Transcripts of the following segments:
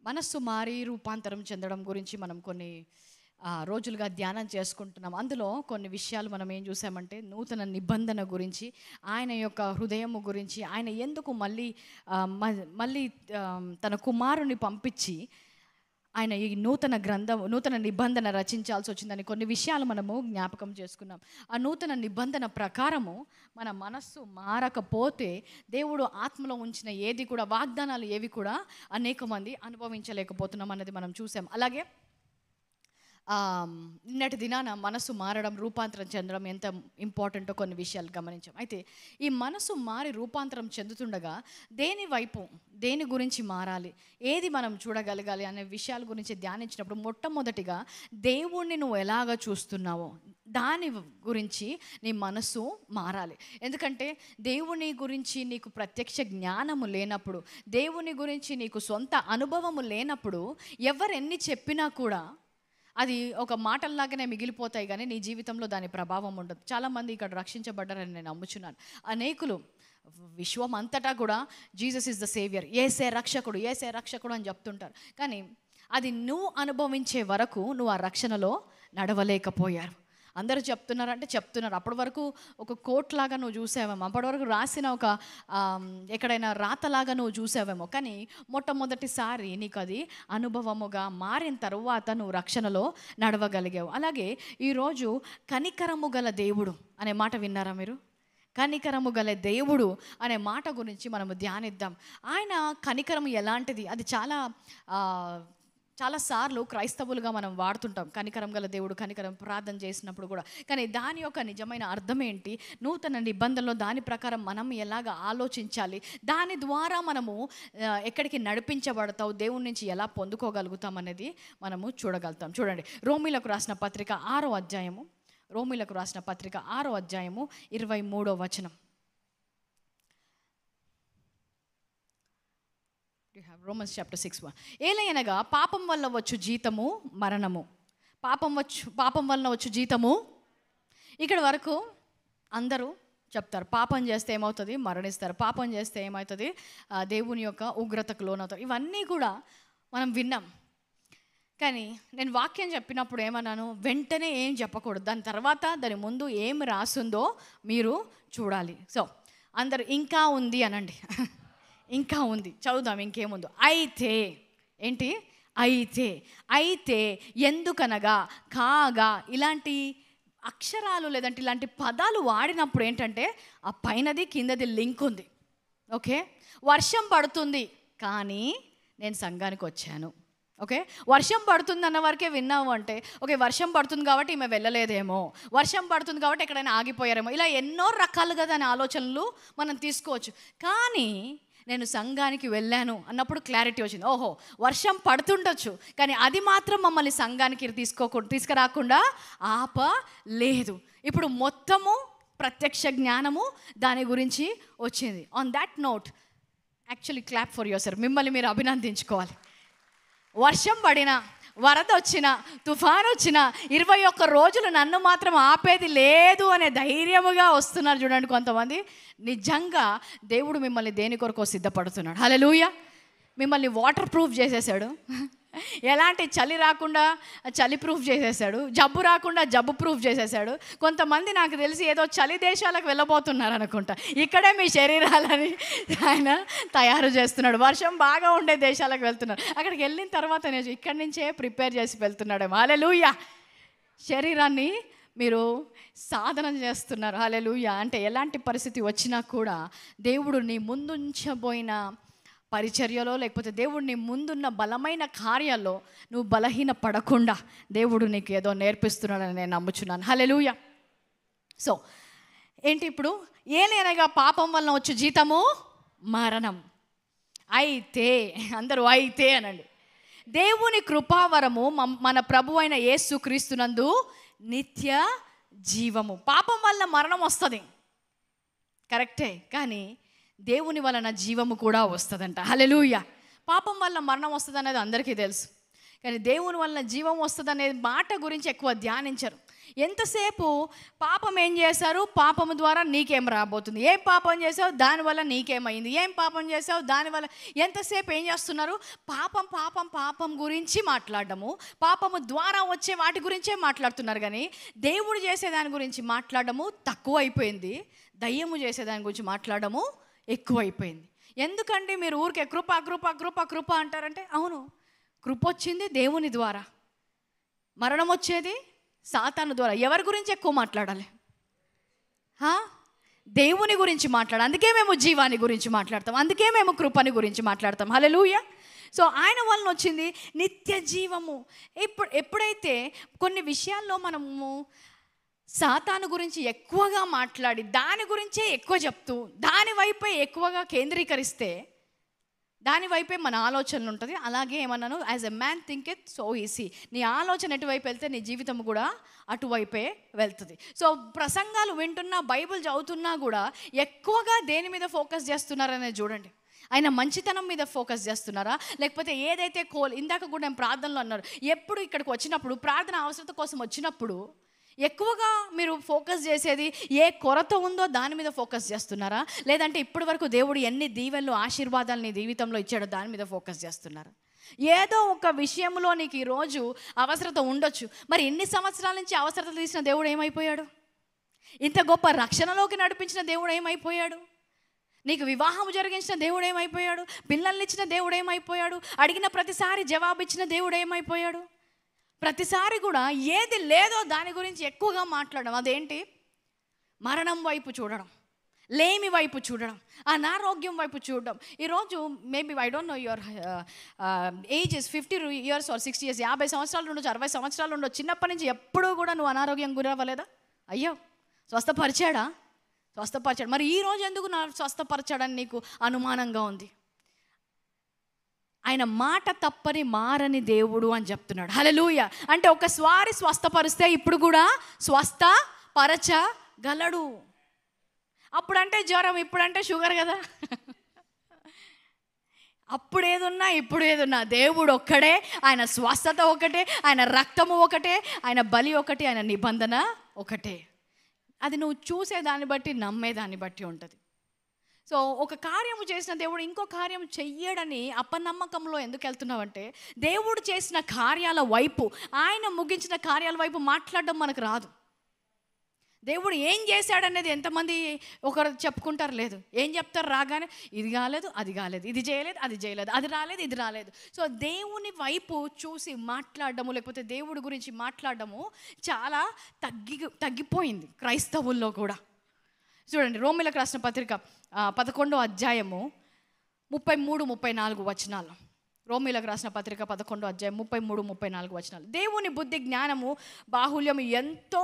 మనస్సు మారి రూపాంతరం చెందడం గురించి మనం కొన్ని రోజులుగా ధ్యానం చేసుకుంటున్నాం. అందులో కొన్ని విషయాలు మనం ఏం చూసామంటే, నూతన నిబంధన గురించి, ఆయన యొక్క హృదయము గురించి, ఆయన ఎందుకు మళ్ళీ తన కుమారుని పంపించి ఆయన ఈ నూతన నిబంధన రచించాల్సి వచ్చిందని కొన్ని విషయాలు మనము జ్ఞాపకం చేసుకున్నాం. ఆ నూతన నిబంధన ప్రకారము మన మనస్సు మారకపోతే దేవుడు ఆత్మలో ఉంచిన ఏది కూడా, వాగ్దానాలు ఏవి కూడా అనేక మంది అనుభవించలేకపోతున్నాం అన్నది మనం చూసాం. అలాగే నిన్నటి దినాన మనసు మారడం, రూపాంతరం చెందడం ఎంత ఇంపార్టెంటో కొన్ని విషయాలు గమనించాం. అయితే ఈ మనసు మారి రూపాంతరం చెందుతుండగా దేని గురించి మారాలి, ఏది మనం చూడగలగాలి అనే విషయాల గురించి ధ్యానించినప్పుడు మొట్టమొదటిగా దేవుణ్ణి నువ్వు ఎలాగ చూస్తున్నావో దాని గురించి నీ మనసు మారాలి. ఎందుకంటే దేవుని గురించి నీకు ప్రత్యక్ష జ్ఞానము లేనప్పుడు, దేవుని గురించి నీకు సొంత అనుభవము లేనప్పుడు ఎవరెన్ని చెప్పినా కూడా అది ఒక మాటల్లాగానే మిగిలిపోతాయి, కానీ నీ జీవితంలో దాని ప్రభావం ఉండదు. చాలామంది ఇక్కడ రక్షించబడ్డారని నేను నమ్ముచున్నాను. అనేకులు విశ్వం అంతటా కూడా జీసస్ ఈజ్ ద సేవియర్, ఏసే రక్షకుడు అని చెప్తుంటారు. కానీ అది నువ్వు అనుభవించే వరకు నువ్వు ఆ రక్షణలో నడవలేకపోయారు. అందరూ చెప్తున్నారు. అప్పటి వరకు ఒక కోట్ లాగా నువ్వు చూసావేమో, అప్పటి వరకు రాసిన ఒక ఎక్కడైనా రాతలాగా నువ్వు చూసావేమో, కానీ మొట్టమొదటిసారి నీకు అది అనుభవముగా మారిన తర్వాత నువ్వు రక్షణలో నడవగలిగావు. అలాగే ఈరోజు కనికరము గల దేవుడు అనే మాట విన్నారా మీరు? కనికరము గల దేవుడు అనే మాట గురించి మనము ధ్యానిద్దాం. ఆయన కనికరం ఎలాంటిది, అది చాలాసార్లు క్రైస్తవులుగా మనం వాడుతుంటాం. కనికరం గల దేవుడు, కనికరం ప్రార్థన చేసినప్పుడు కూడా. కానీ దాని యొక్క నిజమైన అర్థం ఏంటి, నూతన నిబంధనలో దాని ప్రకారం మనం ఎలాగ ఆలోచించాలి, దాని ద్వారా మనము ఎక్కడికి నడిపించబడతావు, దేవుడి నుంచి ఎలా పొందుకోగలుగుతాం అనేది మనము చూడగలుగుతాం. చూడండి, రోమీలకు రాసిన పత్రిక 6వ అధ్యాయము 23వ వచనం. Romans chapter 6:1. ఏలయనగా పాపం వల్ల వచ్చు జీతము మరణము, పాపం వలన వచ్చు జీతము. ఇక్కడ వరకు అందరూ చెప్తారు, పాపం చేస్తే ఏమవుతుంది, మరణిస్తారు, పాపం చేస్తే ఏమవుతుంది, దేవుని యొక్క ఉగ్రతకు లోనవుతారు. ఇవన్నీ కూడా మనం విన్నాం. కానీ నేను వాక్యం చెప్పినప్పుడు ఏమన్నాను, వెంటనే ఏం చెప్పకూడదు, దాని తర్వాత దాని ముందు ఏం రాసిందో మీరు చూడాలి. సో అందరూ ఇంకా ఉంది అనండి. ఇంకా ఉంది, చదువుదాం ఇంకేముందో. అయితే ఏంటి, అయితే ఎందుకనగా, కాగా, ఇలాంటి అక్షరాలు లేదంటే ఇలాంటి పదాలు వాడినప్పుడు ఏంటంటే ఆ పైనది కిందది లింక్ ఉంది. ఓకే, వర్షం పడుతుంది కానీ నేను సంఘానికి వచ్చాను. ఓకే, వర్షం పడుతుంది అన్న వరకే విన్నాము అంటే, ఓకే వర్షం పడుతుంది కాబట్టి ఈమె వెళ్ళలేదేమో, వర్షం పడుతుంది కాబట్టి ఎక్కడైనా ఆగిపోయారేమో, ఇలా ఎన్నో రకాలుగా దాని ఆలోచనలు మనం తీసుకోవచ్చు. కానీ నేను సంఘానికి వెళ్ళాను అన్నప్పుడు క్లారిటీ వచ్చింది. ఓహో, వర్షం పడుతుండొచ్చు కానీ అది మాత్రం మమ్మల్ని సంఘానికి తీసుకురాకుండా ఆపలేదు. ఇప్పుడు మొత్తము ప్రత్యక్ష జ్ఞానము దాని గురించి వచ్చింది. On that note actually clap for your self. మిమ్మల్ని మీరు అభినందించుకోవాలి. వర్షం పడినా, వరద వచ్చినా, తుఫాను వచ్చినా 21 రోజులు నన్ను మాత్రం ఆపేది లేదు అనే ధైర్యముగా వస్తున్నారు. చూడండి కొంతమంది. నిజంగా దేవుడు మిమ్మల్ని దేని కొరకు సిద్ధపడుతున్నాడు. హల్లెలూయా. మిమ్మల్ని వాటర్ ప్రూఫ్ చేసేసాడు. ఎలాంటి చలి రాకుండా చలి ప్రూఫ్ చేసేసాడు, జబ్బు రాకుండా జబ్బు ప్రూఫ్ చేసేసాడు. కొంతమంది నాకు తెలిసి ఏదో చలి దేశాలకు వెళ్ళబోతున్నారు అనుకుంటా, ఇక్కడే మీ శరీరాలని ఆయన తయారు చేస్తున్నాడు. వర్షం బాగా ఉండే దేశాలకు వెళ్తున్నారు, అక్కడికి వెళ్ళిన తర్వాత నేను ఇక్కడి నుంచే ప్రిపేర్ చేసి వెళ్తున్నాడేమో. హల్లెలూయా. శరీరాన్ని మీరు సాధన చేస్తున్నారు. హల్లెలూయా. అంటే ఎలాంటి పరిస్థితి వచ్చినా కూడా దేవుడు నీ ముందుంచబోయిన పరిచర్యలో, లేకపోతే దేవుడిని ముందున్న బలమైన కార్యాల్లో నువ్వు బలహీన పడకుండా దేవుడు నీకు ఏదో నేర్పిస్తున్నాడని నేను నమ్ముచున్నాను. హల్లెలూయా. సో ఏంటి ఇప్పుడు, ఏలయనగా పాపం వలన వచ్చు జీతము మరణం. అయితే, అందరూ అయితే అనండి, దేవుని కృపావరము మన ప్రభు అయిన యేసు క్రీస్తునందు నిత్య జీవము. పాపం వల్ల మరణం వస్తుంది కరెక్టే, కానీ దేవుని వలన జీవము కూడా వస్తుందంట. హల్లెలూయా. పాపం వల్ల మరణం వస్తుంది అనేది అందరికీ తెలుసు, కానీ దేవుని వలన జీవం వస్తుంది అనే మాట గురించి ఎక్కువ ధ్యానించరు. ఎంతసేపు పాపం ఏం చేశారు, పాపము ద్వారా నీకేం రాబోతుంది, ఏం పాపం చేసావు దానివల్ల నీకేమైంది, ఏం పాపం చేసావు దానివల్ల, ఎంతసేపు ఏం చేస్తున్నారు, పాపం పాపం పాపం గురించి మాట్లాడడము, పాపము ద్వారా వచ్చే వాటి గురించే మాట్లాడుతున్నారు. కానీ దేవుడు చేసేదాని గురించి మాట్లాడడము తక్కువ అయిపోయింది, దయ్యము చేసేదాని గురించి మాట్లాడడము ఎక్కువైపోయింది. ఎందుకంటే మీరు ఊరికే కృప కృప కృప కృప అంటారంటే, అవును కృప వచ్చింది దేవుని ద్వారా, మరణం వచ్చేది సాతాను ద్వారా. ఎవరి గురించి ఎక్కువ మాట్లాడాలి? దేవుని గురించి మాట్లాడాలి. అందుకే మేము జీవాన్ని గురించి మాట్లాడతాం, అందుకే మేము కృపని గురించి మాట్లాడతాం. హల్లెలూయా. సో ఆయన వలన వచ్చింది నిత్య జీవము. ఎప్పుడైతే కొన్ని విషయాల్లో మనము సాతాను గురించి ఎక్కువగా మాట్లాడి దాని గురించే ఎక్కువ చెప్తూ దాని వైపే ఎక్కువగా కేంద్రీకరిస్తే దాని వైపే మన ఆలోచనలు ఉంటుంది. అలాగే ఏమన్నాను, as a man think it so easy. నీ ఆలోచన ఎటువైపు వెళ్తే నీ జీవితం కూడా అటువైపే వెళ్తుంది. సో ప్రసంగాలు వింటున్నా, బైబిల్ చదువుతున్నా కూడా ఎక్కువగా దేని మీద ఫోకస్ చేస్తున్నారనేది చూడండి. ఆయన మంచితనం మీద ఫోకస్ చేస్తున్నారా, లేకపోతే ఏదైతే ఇందాక కూడా నేను ప్రార్థనలో అన్నారు, ఎప్పుడు ఇక్కడికి వచ్చినప్పుడు ప్రార్థన అవసరత కోసం వచ్చినప్పుడు ఎక్కువగా మీరు ఫోకస్ చేసేది ఏ కొరత ఉందో దాని మీద ఫోకస్ చేస్తున్నారా, లేదంటే ఇప్పటి వరకు దేవుడు ఎన్ని దీవెనలు ఆశీర్వాదాలు నీ జీవితంలో ఇచ్చాడో దాని మీద ఫోకస్ చేస్తున్నారా? ఏదో ఒక విషయంలో నీకు ఈరోజు అవసరత ఉండొచ్చు. మరి ఎన్ని సంవత్సరాల నుంచి అవసరత తీసిన దేవుడు ఏమైపోయాడు? ఇంత గొప్ప రక్షణలోకి నడిపించిన దేవుడు ఏమైపోయాడు? నీకు వివాహం జరిగించిన దేవుడు ఏమైపోయాడు? పిల్లల్ని ఇచ్చిన దేవుడు ఏమైపోయాడు? అడిగిన ప్రతిసారి జవాబు ఇచ్చిన దేవుడు ఏమైపోయాడు? ప్రతిసారి కూడా ఏది లేదో దాని గురించి ఎక్కువగా మాట్లాడడం. అదేంటి? మరణం వైపు చూడడం, లేమి వైపు చూడడం, అనారోగ్యం వైపు చూడడం. ఈరోజు maybe I don't know your age is 50 years or 60 years, 50 సంవత్సరాలు ఉండొచ్చు, 60 సంవత్సరాలు ఉండొచ్చు. చిన్నప్పటి నుంచి ఎప్పుడూ కూడా నువ్వు అనారోగ్యం గురవ్వలేదా? అయ్యో స్వస్థపరిచాడా? స్వస్థపరిచాడు. మరి ఈరోజు ఎందుకు నా స్వస్థపరచాడని నీకు అనుమానంగా ఉంది? ఆయన మాట తప్పని మారని దేవుడు అని చెప్తున్నాడు. హల్లెలూయా. అంటే ఒకసారి స్వస్థపరిస్తే ఇప్పుడు కూడా స్వస్థపరచగలడు. అప్పుడంటే జ్వరం, ఇప్పుడంటే షుగర్ కదా. అప్పుడు ఏదున్నా ఇప్పుడు ఏదున్నా దేవుడు ఒక్కడే, ఆయన స్వస్థత ఒకటే, ఆయన రక్తము ఒకటే, ఆయన బలి ఒకటి, ఆయన నిబంధన ఒకటే. అది నువ్వు చూసేదాన్ని బట్టి నమ్మేదాన్ని బట్టి ఉంటుంది. సో ఒక కార్యము చేసిన దేవుడు ఇంకో కార్యం చెయ్యడని అపనమ్మకంలో ఎందుకు వెళ్తున్నావంటే, దేవుడు చేసిన కార్యాల వైపు, ఆయన ముగించిన కార్యాల వైపు మాట్లాడడం మనకు రాదు. దేవుడు ఏం చేశాడనేది ఎంతమంది ఒకరు చెప్పుకుంటారు? లేదు. ఏం చెప్తారు? రాగానే ఇది కాలేదు, అది కాలేదు, ఇది చేయలేదు, అది చేయలేదు, అది రాలేదు, ఇది రాలేదు. సో దేవుని వైపు చూసి మాట్లాడడము, లేకపోతే దేవుడి గురించి మాట్లాడడము చాలా తగ్గిపోయింది క్రైస్తవుల్లో కూడా. చూడండి, రోమీయులకు రాసిన పత్రిక 11వ అధ్యాయము 33-34 వచనాలు. రోమీయులకు రాసిన పత్రిక 11వ అధ్యాయం 33-34 వచనాలు. దేవుని బుద్ధి జ్ఞానము బాహుల్యము ఎంతో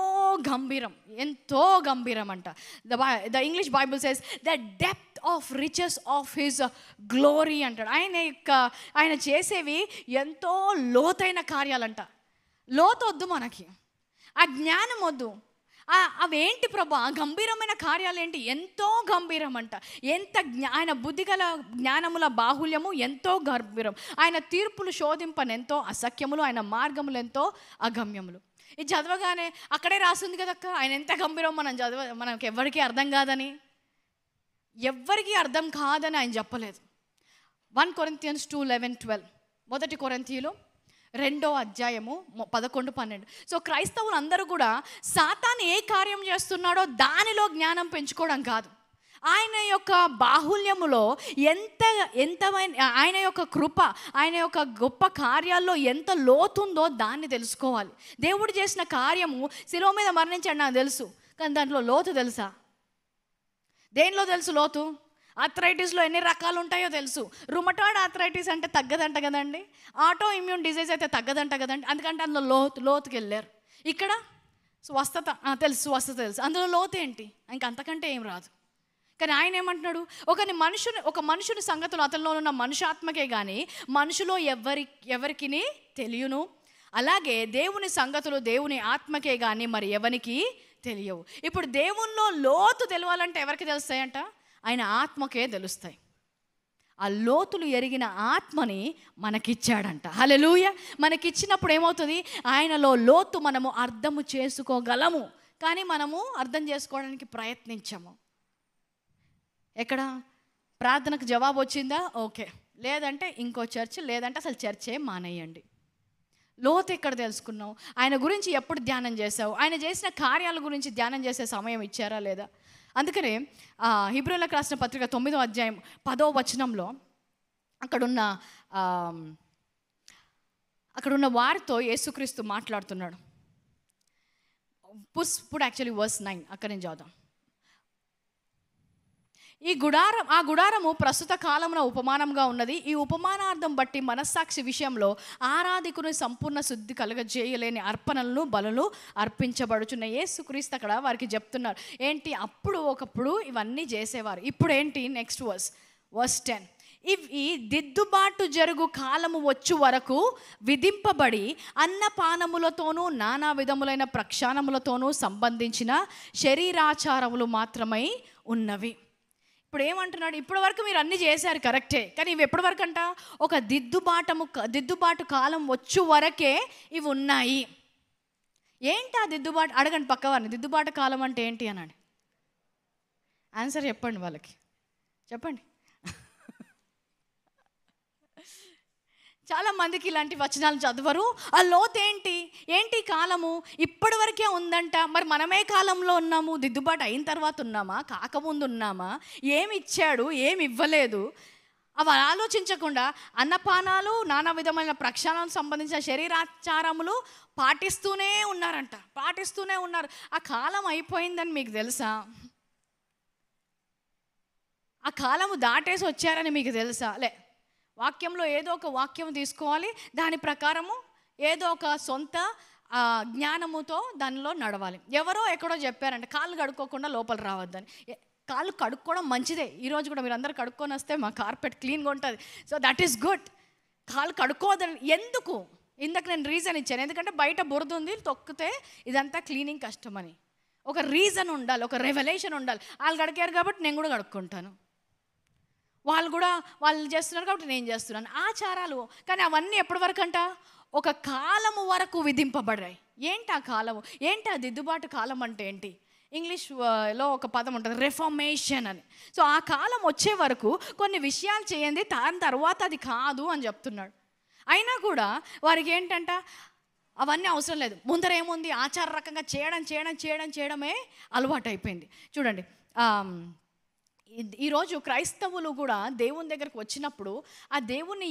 గంభీరం అంట. The English Bible says the depth of riches of his glory అంటాడు. ఆయన చేసేవి ఎంతో లోతైన కార్యాలంట. లోతు వద్దు మనకి, ఆ జ్ఞానం వద్దు. అవేంటి ప్రభా? గంభీరమైన కార్యాలు ఏంటి? ఎంతో గంభీరం అంట. ఆయన బుద్ధిగల జ్ఞానముల బాహుల్యము ఎంతో గంభీరం. ఆయన తీర్పులు శోధింపనెంతో అసఖ్యములు, ఆయన మార్గములు ఎంతో అగమ్యములు. ఇది చదవగానే అక్కడే రాస్తుంది కదక్క, ఆయన ఎంత గంభీరం మనకి ఎవరికి అర్థం కాదని. ఎవ్వరికి అర్థం కాదని ఆయన చెప్పలేదు. 1 Corinthians 2:11-12, 1 కొరింథీయులు 2వ అధ్యాయము 11-12. సో క్రైస్తవులు అందరూ కూడా సాతాను ఏ కార్యం చేస్తున్నాడో దానిలో జ్ఞానం పెంచుకోవడం కాదు, ఆయన యొక్క బాహుల్యములో ఆయన యొక్క కృప, ఆయన యొక్క గొప్ప కార్యాల్లో ఎంత లోతుందో దాన్ని తెలుసుకోవాలి. దేవుడు చేసిన కార్యము శిలువ మీద మరణించాడు నాకు తెలుసు, కానీ దాంట్లో లోతు తెలుసా? దేనిలో తెలుసు లోతు? ఆర్థరైటిస్లో ఎన్ని రకాలు ఉంటాయో తెలుసు. రుమటాయిడ్ ఆర్థరైటిస్ అంటే తగ్గదంట కదండి, ఆటో ఇమ్యూన్ డిజీజ్ అయితే తగ్గదంట కదండి. అందుకంటే అందులో లోతుకి వెళ్ళారు. ఇక్కడ స్వస్థత తెలుసు, అందులో లోతు ఏంటి? ఇంకంతకంటే ఏం రాదు. కానీ ఆయన ఏమంటున్నాడు, ఒక మనుషుని సంగతులు అతనిలో ఉన్న మనుషాత్మకే కానీ మనుషులో ఎవరికి తెలియను. అలాగే దేవుని సంగతులు దేవుని ఆత్మకే కానీ మరి ఎవరికి తెలియవు. ఇప్పుడు దేవునిలో లోతు తెలవాలంటే ఎవరికి తెలుస్తాయంట? ఆయన ఆత్మకే తెలుస్తాయి. ఆ లోతులు ఎరిగిన ఆత్మని మనకిచ్చాడంట. హల్లెలూయా. మనకిచ్చినప్పుడు ఏమవుతుంది? ఆయనలో లోతు మనము అర్థము చేసుకోగలము, కానీ మనము అర్థం చేసుకోవడానికి ప్రయత్నించము. ఎక్కడ ప్రార్థనకు జవాబు వచ్చిందా? ఓకే, లేదంటే ఇంకో చర్చ్, లేదంటే అసలు చర్చే మానేయండి. లోతు ఎక్కడ తెలుసుకున్నావు? ఆయన గురించి ఎప్పుడు ధ్యానం చేసావు? ఆయన చేసిన కార్యాల గురించి ధ్యానం చేసే సమయం ఇచ్చారా లేదా? అందుకనే హెబ్రీయులకు రాసిన పత్రిక 9వ అధ్యాయం 10వ వచనంలో అక్కడున్న వారితో యేసుక్రీస్తు మాట్లాడుతున్నాడు. ఇప్పుడు యాక్చువల్లీ వర్స్ 9 అక్కడ నేను చదువుదాం. ఆ గుడారము ప్రస్తుత కాలమున ఉపమానంగా ఉన్నది. ఈ ఉపమానార్థం బట్టి మనస్సాక్షి విషయంలో ఆరాధికుని సంపూర్ణ శుద్ధి కలగజేయలేని అర్పణలను బలులు అర్పించబడుచున్న యేసుక్రీస్తు అక్కడ వారికి చెప్తున్నారు. ఏంటి? ఒకప్పుడు ఇవన్నీ చేసేవారు. ఇప్పుడు ఏంటి? Next verse 10. ఈ దిద్దుబాటు జరుగు కాలము వచ్చు వరకు విధింపబడి అన్నపానములతోనూ నానా విధములైన ప్రక్షాళనములతోనూ సంబంధించిన శరీరాచారములు మాత్రమై ఉన్నవి. ఇప్పుడు ఏమంటున్నాడు? ఇప్పటి వరకు మీరు అన్నీ చేశారు, కరెక్టే, కానీ ఇవి ఎప్పటి వరకు అంట? ఒక దిద్దుబాటు కాలం వచ్చు వరకే ఇవి ఉన్నాయి. ఏంటి ఆ దిద్దుబాటు? అడగండి పక్కవారిని, దిద్దుబాటు కాలం అంటే ఏంటి అనండి. ఆన్సర్ చెప్పండి వాళ్ళకి, చెప్పండి. చాలా మందికి ఇలాంటి వచనాలు చదవరు. ఆ లోతు ఏంటి కాలము ఇప్పటి వరకే ఉందంట. మరి మనమే కాలంలో ఉన్నాము? దిద్దుబాటు అయిన తర్వాత ఉన్నామా, కాకముందు ఉన్నామా? ఏమి ఇచ్చాడు, ఏమి ఇవ్వలేదు, అవి ఆలోచించకుండా అన్నపానాలు నానా విధమైన ప్రక్షాళనకు సంబంధించిన శరీరాచారములు పాటిస్తూనే ఉన్నారు. ఆ కాలం అయిపోయిందని మీకు తెలుసా? ఆ కాలము దాటేసి వచ్చారని మీకు తెలుసా? వాక్యంలో ఏదో ఒక వాక్యం తీసుకోవాలి, దాని ప్రకారము ఏదో ఒక సొంత జ్ఞానముతో దానిలో నడవాలి. ఎవరో ఎక్కడో చెప్పారంటే కాళ్ళు కడుక్కోకుండా లోపల రావద్దని. కాళ్ళు కడుక్కోవడం మంచిదే. ఈరోజు కూడా మీరు అందరు కడుక్కొని వస్తే మా కార్పెట్ క్లీన్గా ఉంటుంది. So that is good. కాళ్ళు కడుక్కోవద్దని ఎందుకు? ఇందాక నేను రీజన్ ఇచ్చాను. ఎందుకంటే బయట బురద ఉంది, తొక్కితే ఇదంతా క్లీనింగ్ కష్టమని. ఒక రీజన్ ఉండాలి, ఒక రెవల్యూషన్ ఉండాలి. వాళ్ళు కడిగారు కాబట్టి నేను కూడా కడుక్కుంటాను, వాళ్ళు చేస్తున్నారు కాబట్టి నేను చేస్తున్నాను. ఆచారాలు, కానీ అవన్నీ ఎప్పటి వరకు అంట? ఒక కాలము వరకు విధింపబడ్డాయి. ఏంటి ఆ కాలము? ఏంటి ఆ దిద్దుబాటు కాలం అంటే ఏంటి? ఇంగ్లీష్లో ఒక పదం ఉంటుంది, రెఫర్మేషన్ అని. సో ఆ కాలం వచ్చే వరకు కొన్ని విషయాలు చేయండి, దాని తర్వాత అది కాదు అని చెప్తున్నాడు. అయినా కూడా వారికి ఏంటంట? అవన్నీ అవసరం లేదు. ముందర ఏముంది? ఆచార రకంగా చేయడమే అలవాటు అయిపోయింది. చూడండి, ఈరోజు క్రైస్తవులు కూడా దేవుని దగ్గరకు వచ్చినప్పుడు ఆ దేవుణ్ణి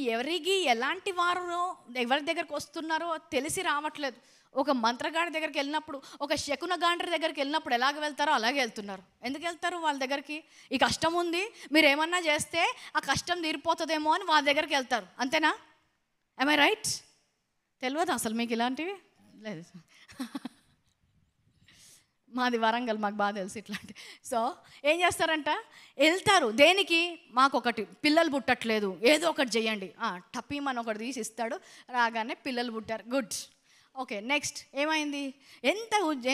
ఎలాంటి వారో, ఎవరి దగ్గరకు వస్తున్నారో తెలిసి రావట్లేదు. ఒక మంత్రగాడి దగ్గరికి వెళ్ళినప్పుడు, ఒక శకునగాండ్రి దగ్గరికి వెళ్ళినప్పుడు ఎలాగ వెళ్తారో అలాగే వెళ్తున్నారు. ఎందుకు వెళ్తారు? వాళ్ళ దగ్గరికి ఈ కష్టం ఉంది, మీరు ఏమన్నా చేస్తే ఆ కష్టం తీరిపోతుందేమో అని వాళ్ళ దగ్గరికి వెళ్తారు. అంతేనా? am I right? తెలియదు అసలు మీకు ఇలాంటివి? లేదు, మాది వరంగల్, మాకు బాగా తెలుసు ఇట్లాంటి. సో ఏం చేస్తారంట? వెళ్తారు. దేనికి? మాకు ఒకటి పిల్లలు పుట్టట్లేదు, ఏదో ఒకటి చేయండి. టపీమని ఒకటి తీసి ఇస్తాడు. రాగానే పిల్లలు పుట్టారు, గుడ్, ఓకే. నెక్స్ట్ ఏమైంది?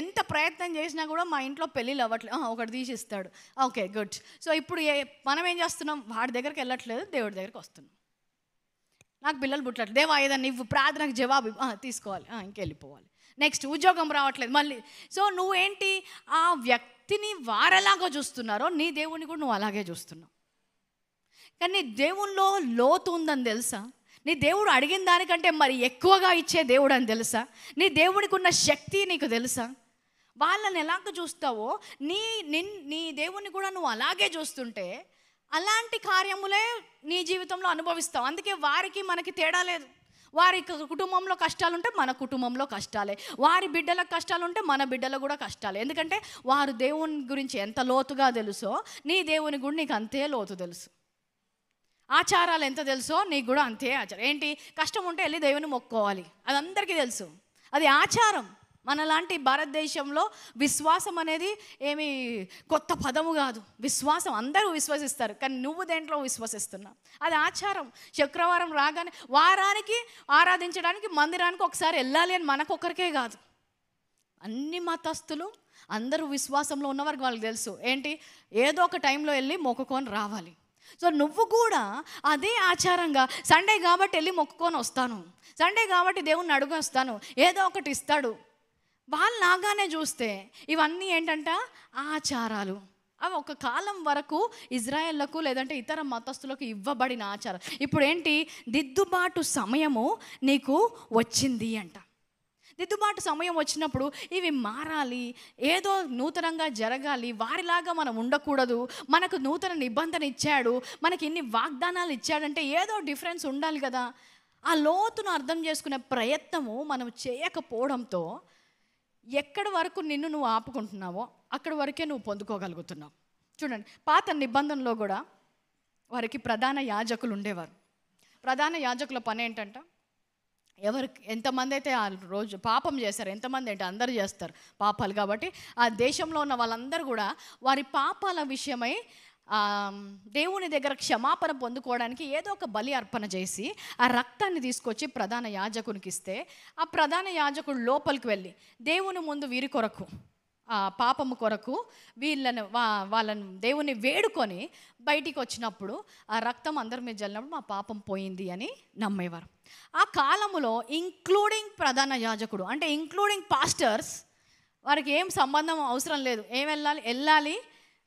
ఎంత ప్రయత్నం చేసినా కూడా మా ఇంట్లో పెళ్ళిళ్ళు అవ్వట్లేదు, ఒకటి తీసి ఇస్తాడు, ఓకే, గుడ్. సో ఇప్పుడు మనం ఏం చేస్తున్నాం? వాడి దగ్గరికి వెళ్ళట్లేదు, దేవుడి దగ్గరికి వస్తున్నాం. నాకు పిల్లలు పుట్టట్లేదు, దేవా ఏదన్నా నువ్వు ప్రార్థనకు జవాబు తీసుకోవాలి, ఇంకెళ్ళిపోవాలి. నెక్స్ట్ ఉద్యోగం రావట్లేదు మళ్ళీ. సో నువ్వేంటి? ఆ వ్యక్తిని వారెలాగో చూస్తున్నారో నీ దేవుని కూడా నువ్వు అలాగే చూస్తున్నావు. కానీ నీ దేవునిలో లోతు ఉందని తెలుసా? నీ దేవుడు అడిగిన దానికంటే మరి ఎక్కువగా ఇచ్చే దేవుడు అని తెలుసా? నీ దేవుడికి ఉన్న శక్తి నీకు తెలుసా? వాళ్ళని ఎలాగ చూస్తావో నీ దేవుని కూడా నువ్వు అలాగే చూస్తుంటే అలాంటి కార్యములే నీ జీవితంలో అనుభవిస్తావు. అందుకే వారికి మనకి తేడా లేదు. వారి కుటుంబంలో కష్టాలుంటే మన కుటుంబంలో కష్టాలే, వారి బిడ్డలకు కష్టాలుంటే మన బిడ్డలకు కూడా కష్టాలే. ఎందుకంటే వారు దేవుని గురించి ఎంత లోతుగా తెలుసో నీ దేవుని కూడా నీకు అంతే లోతు తెలుసు. ఆచారాలు ఎంత తెలుసో నీకు కూడా అంతే ఆచారం. ఏంటి? కష్టం ఉంటే వెళ్ళి దేవుని మొక్కుకోవాలి, అది అందరికీ తెలుసు, అది ఆచారం. మనలాంటి భారతదేశంలో విశ్వాసం అనేది ఏమి కొత్త పదము కాదు. విశ్వాసం అందరూ విశ్వసిస్తారు, కానీ నువ్వు దేంట్లో విశ్వసిస్తున్నావు? అది ఆచారం. శుక్రవారం రాగానే వారానికి ఆరాధించడానికి మందిరానికి ఒకసారి వెళ్ళాలి అని మనకొక్కరికే కాదు, అన్ని మతస్థులు అందరూ విశ్వాసంలో ఉన్నవారికి వాళ్ళకి తెలుసు. ఏంటి? ఏదో ఒక టైంలో వెళ్ళి మొక్కుకొని రావాలి. సో నువ్వు కూడా అదే ఆచారంగా సండే కాబట్టి వెళ్ళి మొక్కుకొని వస్తాను, సండే కాబట్టి దేవుణ్ణి అడుగు వస్తాను, ఏదో ఒకటి ఇస్తాడు, వాళ్ళు లాగానే చూస్తే ఇవన్నీ ఏంటంట ఆచారాలు. అవి ఒక కాలం వరకు ఇజ్రాయేళ్లకు లేదంటే ఇతర మతస్థులకు ఇవ్వబడిన ఆచారం. ఇప్పుడు ఏంటి, దిద్దుబాటు సమయము నీకు వచ్చింది అంట. దిద్దుబాటు సమయం వచ్చినప్పుడు ఇవి మారాలి, ఏదో నూతనంగా జరగాలి, వారిలాగా మనం ఉండకూడదు. మనకు నూతన నిబంధన ఇచ్చాడు, మనకి ఇన్ని వాగ్దానాలు ఇచ్చాడంటే ఏదో డిఫరెన్స్ ఉండాలి కదా. ఆ లోతును అర్థం చేసుకునే ప్రయత్నము మనం చేయకపోవడంతో ఎక్కడి వరకు నిన్ను నువ్వు ఆపుకుంటున్నావో అక్కడి వరకే నువ్వు పొందుకోగలుగుతున్నావు. చూడండి, పాత నిబంధనలో కూడా వారికి ప్రధాన యాజకులు ఉండేవారు. ప్రధాన యాజకుల పని ఏంటంట, ఎవరికి ఎంతమంది అయితే ఆ రోజు పాపం చేస్తారు, ఎంతమంది అంటే అందరూ చేస్తారు పాపాలు కాబట్టి, ఆ దేశంలో ఉన్న వాళ్ళందరూ కూడా వారి పాపాల విషయమై దేవుని దగ్గర క్షమాపణ పొందుకోవడానికి ఏదో ఒక బలి అర్పణ చేసి ఆ రక్తాన్ని తీసుకొచ్చి ప్రధాన యాజకునికి ఇస్తే, ఆ ప్రధాన యాజకుడు లోపలికి వెళ్ళి దేవుని ముందు వీరి కొరకు ఆ పాపము కొరకు వాళ్ళను దేవుని వేడుకొని బయటికి వచ్చినప్పుడు ఆ రక్తం అందరి మీద జల్లినప్పుడు మా పాపం పోయింది అని నమ్మేవారు. ఆ కాలములో ఇంక్లూడింగ్ ప్రధాన యాజకుడు అంటే ఇంక్లూడింగ్ పాస్టర్స్, వారికి ఏం సంబంధం అవసరం లేదు, ఏం వెళ్ళాలి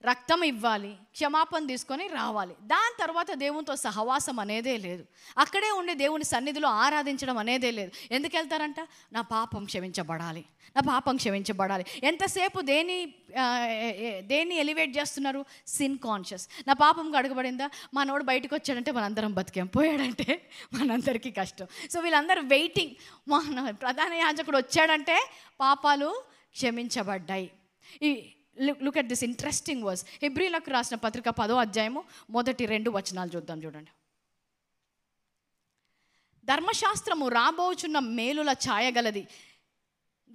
రక్తం ఇవ్వాలి, క్షమాపణ తీసుకొని రావాలి. దాని తర్వాత దేవునితో సహవాసం అనేదే లేదు, అక్కడే ఉండి దేవుని సన్నిధిలో ఆరాధించడం అనేదే లేదు. ఎందుకు వెళ్తారంట, నా పాపం క్షమించబడాలి, నా పాపం క్షమించబడాలి. ఎంతసేపు దేన్ని ఎలివేట్ చేస్తున్నారు, సిన్ కాన్షియస్. నా పాపం అడుగుబడిందా, మనోడు బయటకు వచ్చాడంటే మనందరం బతికాం, పోయాడంటే మనందరికీ కష్టం. సో వీళ్ళందరూ వెయిటింగ్, మన ప్రధాన యాజకుడు వచ్చాడంటే పాపాలు క్షమించబడ్డాయి. Look at this interesting verse. హెబ్రీలకు రాసిన పత్రిక 10వ అధ్యాయము మొదటి 2 వచనాలు చూద్దాం. చూడండి, ధర్మశాస్త్రము రాబోచున్న మేలుల ఛాయ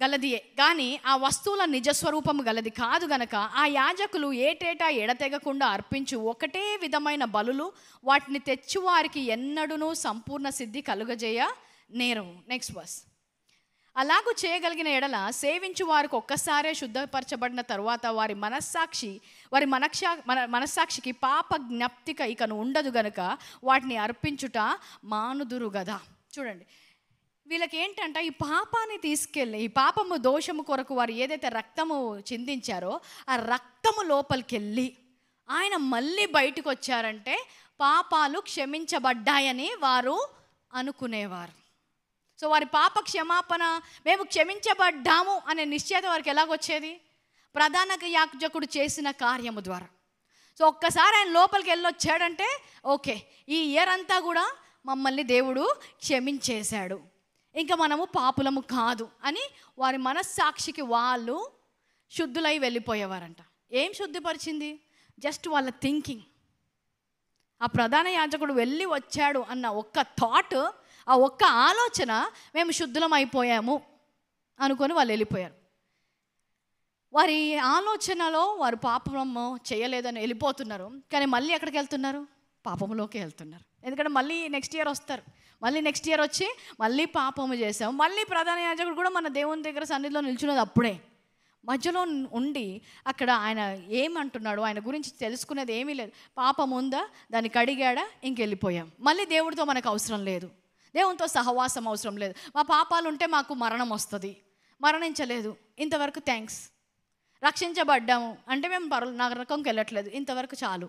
గలదియే కానీ ఆ వస్తువుల నిజస్వరూపము గలది కాదు గనక ఆ యాజకులు ఏటేటా ఎడతెగకుండా అర్పించు ఒకటే విధమైన బలులు వాటిని తెచ్చువారికి ఎన్నడూనూ సంపూర్ణ సిద్ధి కలుగజేయ నేరం. Next verse. అలాగూ చేయగలిగిన ఎడల సేవించు వారికి ఒక్కసారే శుద్ధపరచబడిన తరువాత వారి మనస్సాక్షికి పాప జ్ఞప్తిక ఇకను ఉండదు గనుక వాటిని అర్పించుట మానుదురు గదా. చూడండి, వీళ్ళకి ఏంటంటే ఈ పాపాన్ని తీసుకెళ్ళి ఈ పాపము దోషము కొరకు వారు ఏదైతే రక్తము చిందించారో ఆ రక్తము లోపలికి వెళ్ళి ఆయన మళ్ళీ బయటకు వచ్చారంటే పాపాలు క్షమించబడ్డాయని వారు అనుకునేవారు. సో వారి పాప క్షమాపణ, మేము క్షమించబడ్డాము అనే నిశ్చయత వారికి ఎలాగొచ్చేది, ప్రధాన యాజకుడు చేసిన కార్యము ద్వారా. సో ఒక్కసారి ఆయన లోపలికి వెళ్ళొచ్చాడంటే ఓకే, ఈ ఇయర్ అంతా కూడా మమ్మల్ని దేవుడు క్షమించేశాడు, ఇంకా మనము పాపులము కాదు అని వారి మనస్సాక్షికి వాళ్ళు శుద్ధులై వెళ్ళిపోయేవారంట. ఏం శుద్ధిపరిచింది, జస్ట్ వాళ్ళ థింకింగ్. ఆ ప్రధాన యాజకుడు వెళ్ళి వచ్చాడు అన్న ఒక్క థాట్, ఆ ఒక్క ఆలోచన, మేము శుద్ధులం అయిపోయాము అనుకొని వాళ్ళు వెళ్ళిపోయారు. వారి ఆలోచనలో వారు పాపము చేయలేదని వెళ్ళిపోతున్నారు, కానీ మళ్ళీ ఎక్కడికి వెళ్తున్నారు, పాపంలోకి వెళ్తున్నారు. ఎందుకంటే మళ్ళీ నెక్స్ట్ ఇయర్ వస్తారు, మళ్ళీ నెక్స్ట్ ఇయర్ వచ్చి మళ్ళీ పాపము చేసాము. మళ్ళీ ప్రధాన యాజకుడు కూడా మన దేవుని దగ్గర సన్నిధిలో నిల్చున్నది అప్పుడే. మధ్యలో ఉండి అక్కడ ఆయన ఏమంటున్నాడు, ఆయన గురించి తెలుసుకునేది ఏమీ లేదు. పాపం ఉందా, దాన్ని కడిగాడా, ఇంకెళ్ళిపోయాం. మళ్ళీ దేవుడితో మనకు అవసరం లేదు, దేవునితో సహవాసం అవసరం లేదు. మా పాపాలు ఉంటే మాకు మరణం వస్తుంది, మరణించలేదు, ఇంతవరకు థ్యాంక్స్. రక్షించబడ్డాము అంటే మేము నరకంకి వెళ్ళట్లేదు, ఇంతవరకు చాలు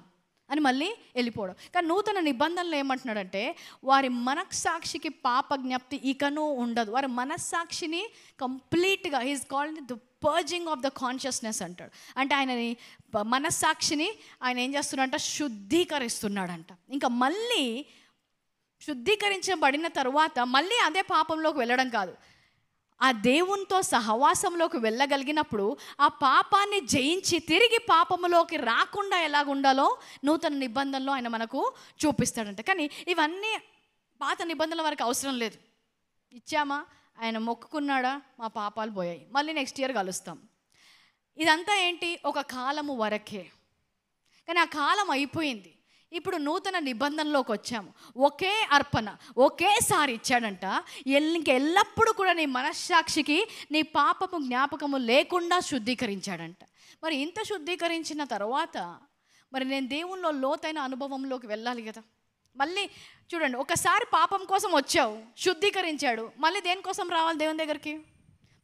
అని మళ్ళీ వెళ్ళిపోవడం. కానీ నూతన నిబంధనలు ఏమంటున్నాడంటే వారి మనస్సాక్షికి పాప జ్ఞప్తి ఇకనూ ఉండదు. వారి మనస్సాక్షిని కంప్లీట్గా, he's called the purging of the consciousness అంటాడు. అంటే ఆయనని మనస్సాక్షిని ఆయన ఏం చేస్తున్నాడంట, శుద్ధీకరిస్తున్నాడంట. ఇంకా మళ్ళీ శుద్ధీకరించబడిన తరువాత మళ్ళీ అదే పాపంలోకి వెళ్ళడం కాదు, ఆ దేవునితో సహవాసంలోకి వెళ్ళగలిగినప్పుడు ఆ పాపాన్ని జయించి తిరిగి పాపములోకి రాకుండా ఎలాగుండాలో నూతన నిబంధనలో ఆయన మనకు చూపిస్తాడంట. కానీ ఇవన్నీ పాత నిబంధనల వరకు అవసరం లేదు. ఇచ్చామా, ఆయన మొక్కుకున్నాడా, మా పాపాలు పోయాయి, మళ్ళీ నెక్స్ట్ ఇయర్ కలుస్తాం. ఇదంతా ఏంటి, ఒక కాలము వరకే. కానీ ఆ కాలం అయిపోయింది, ఇప్పుడు నూతన నిబంధనలోకి వచ్చాము. ఒకే అర్పణ ఒకేసారి ఇచ్చాడంట. ఎల్లప్పుడూ కూడా నీ మనస్సాక్షికి నీ పాపము జ్ఞాపకము లేకుండా శుద్ధీకరించాడంట. మరి ఇంత శుద్ధీకరించిన తర్వాత మరి నేను దేవునిలో లోతైన అనుభవంలోకి వెళ్ళాలి కదా. మళ్ళీ చూడండి, ఒకసారి పాపం కోసం వచ్చావు, శుద్ధీకరించాడు, మళ్ళీ దేనికోసం రావాలి దేవుని దగ్గరికి?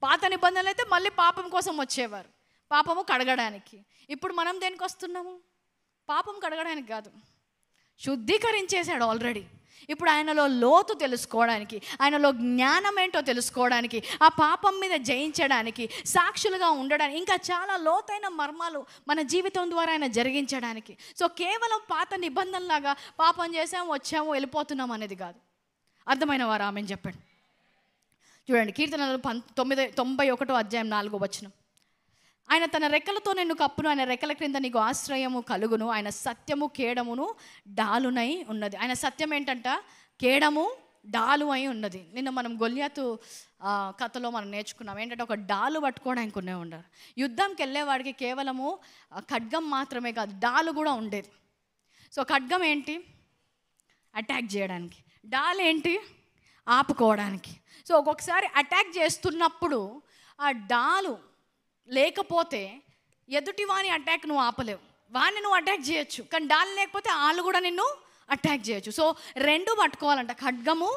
పాత నిబంధనలు అయితే మళ్ళీ పాపం కోసం వచ్చేవారు, పాపము కడగడానికి. ఇప్పుడు మనం దేనికి వస్తున్నాము? పాపం కడగడానికి కాదు, శుద్ధీకరించేశాడు ఆల్రెడీ. ఇప్పుడు ఆయనలో లోతు తెలుసుకోవడానికి, ఆయనలో జ్ఞానం ఏంటో తెలుసుకోవడానికి, ఆ పాపం మీద జయించడానికి, సాక్షులుగా ఉండడానికి, ఇంకా చాలా లోతైన మర్మాలు మన జీవితం ద్వారా ఆయన జరిగించడానికి. సో కేవలం పాత నిబంధనలాగా పాపం చేసాము, వచ్చాము, వెళ్ళిపోతున్నాము అనేది కాదు. అర్థమైన వారు ఆమెను చెప్పండి. చూడండి, కీర్తనలు 91 అధ్యాయం 4వ వచనం. ఆయన తన రెక్కలతో నిన్ను కప్పును, ఆయన రెక్కల క్రింద నీకు ఆశ్రయము కలుగును, ఆయన సత్యము కేడమును డాలునై ఉన్నది. ఆయన సత్యం ఏంటంట? కేడము డాలు అయి ఉన్నది. నిన్న మనం గొల్యాతు కథలో మనం నేర్చుకున్నాం ఏంటంటే, ఒక డాలు పట్టుకోవడానికి ఉండరు. యుద్ధంకి వెళ్ళేవాడికి కేవలము ఖడ్గం మాత్రమే కాదు, డాలు కూడా ఉండేది. సో ఖడ్గం ఏంటి? అటాక్ చేయడానికి. డాల్ ఏంటి? ఆపుకోవడానికి. సో ఒక్కొక్కసారి అటాక్ చేస్తున్నప్పుడు ఆ డాలు లేకపోతే ఎదుటి వాని అటాక్ నువ్వు ఆపలేవు. వాడిని నువ్వు అటాక్ చేయొచ్చు, కానీ డాలు లేకపోతే వాళ్ళు కూడా నిన్ను అటాక్ చేయొచ్చు. సో రెండు పట్టుకోవాలంట, ఖడ్గము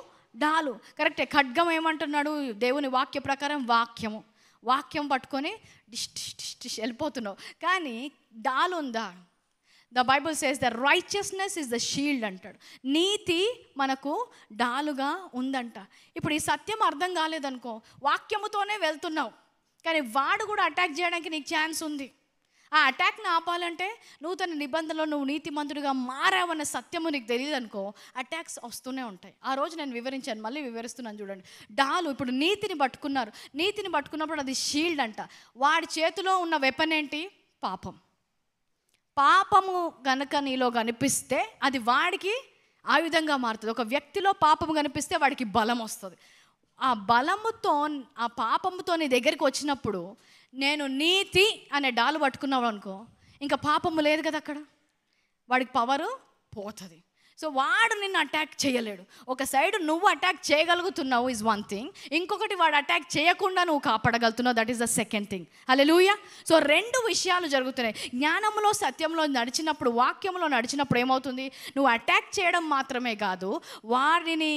డాలు. కరెక్టే. ఖడ్గం ఏమంటున్నాడు దేవుని వాక్య ప్రకారం? వాక్యము. వాక్యం పట్టుకొని డిష్ డిష్ డిష్ డిష్ వెళ్ళిపోతున్నావు. కానీ డాలు ఉందా? The Bible says the righteousness is the shield అంటాడు. నీతి మనకు డాలుగా ఉందంట. ఇప్పుడు ఈ సత్యం అర్థం కాలేదనుకో, వాక్యముతోనే వెళ్తున్నావు, కానీ వాడు కూడా అటాక్ చేయడానికి నీకు ఛాన్స్ ఉంది. ఆ అటాక్ని ఆపాలంటే నూతన నిబంధనలో నువ్వు నీతిమంతుడిగా మారావన్న సత్యము నీకు తెలియదు అనుకో, అటాక్స్ వస్తూనే ఉంటాయి. ఆ రోజు నేను వివరించాను, మళ్ళీ వివరిస్తున్నాను చూడండి. డాలు ఇప్పుడు నీతిని పట్టుకున్నారు. నీతిని పట్టుకున్నప్పుడు అది షీల్డ్ అంట. వాడి చేతిలో ఉన్న వెపన్ ఏంటి? పాపం. పాపము గనక నీలో కనిపిస్తే అది వాడికి ఆయుధంగా మారుతుంది. ఒక వ్యక్తిలో పాపము కనిపిస్తే వాడికి బలం వస్తుంది. ఆ బలముతో, ఆ పాపముతో నీ దగ్గరికి వచ్చినప్పుడు, నేను నీతి అనే డాలు పట్టుకున్నావు అనుకో, ఇంకా పాపము లేదు కదా అక్కడ, వాడికి పవరు పోతుంది. సో వాడు నిన్ను అటాక్ చేయలేడు. ఒక సైడ్ నువ్వు అటాక్ చేయగలుగుతున్నావు ఇస్ వన్ థింగ్, ఇంకొకటి వాడు అటాక్ చేయకుండా నువ్వు కాపాడగలుగుతున్నావు, that is the second thing. Hallelujah. So రెండు విషయాలు జరుగుతున్నాయి. జ్ఞానంలో సత్యంలో నడిచినప్పుడు, వాక్యంలో నడిచినప్పుడు ఏమవుతుంది? నువ్వు అటాక్ చేయడం మాత్రమే కాదు, వాడిని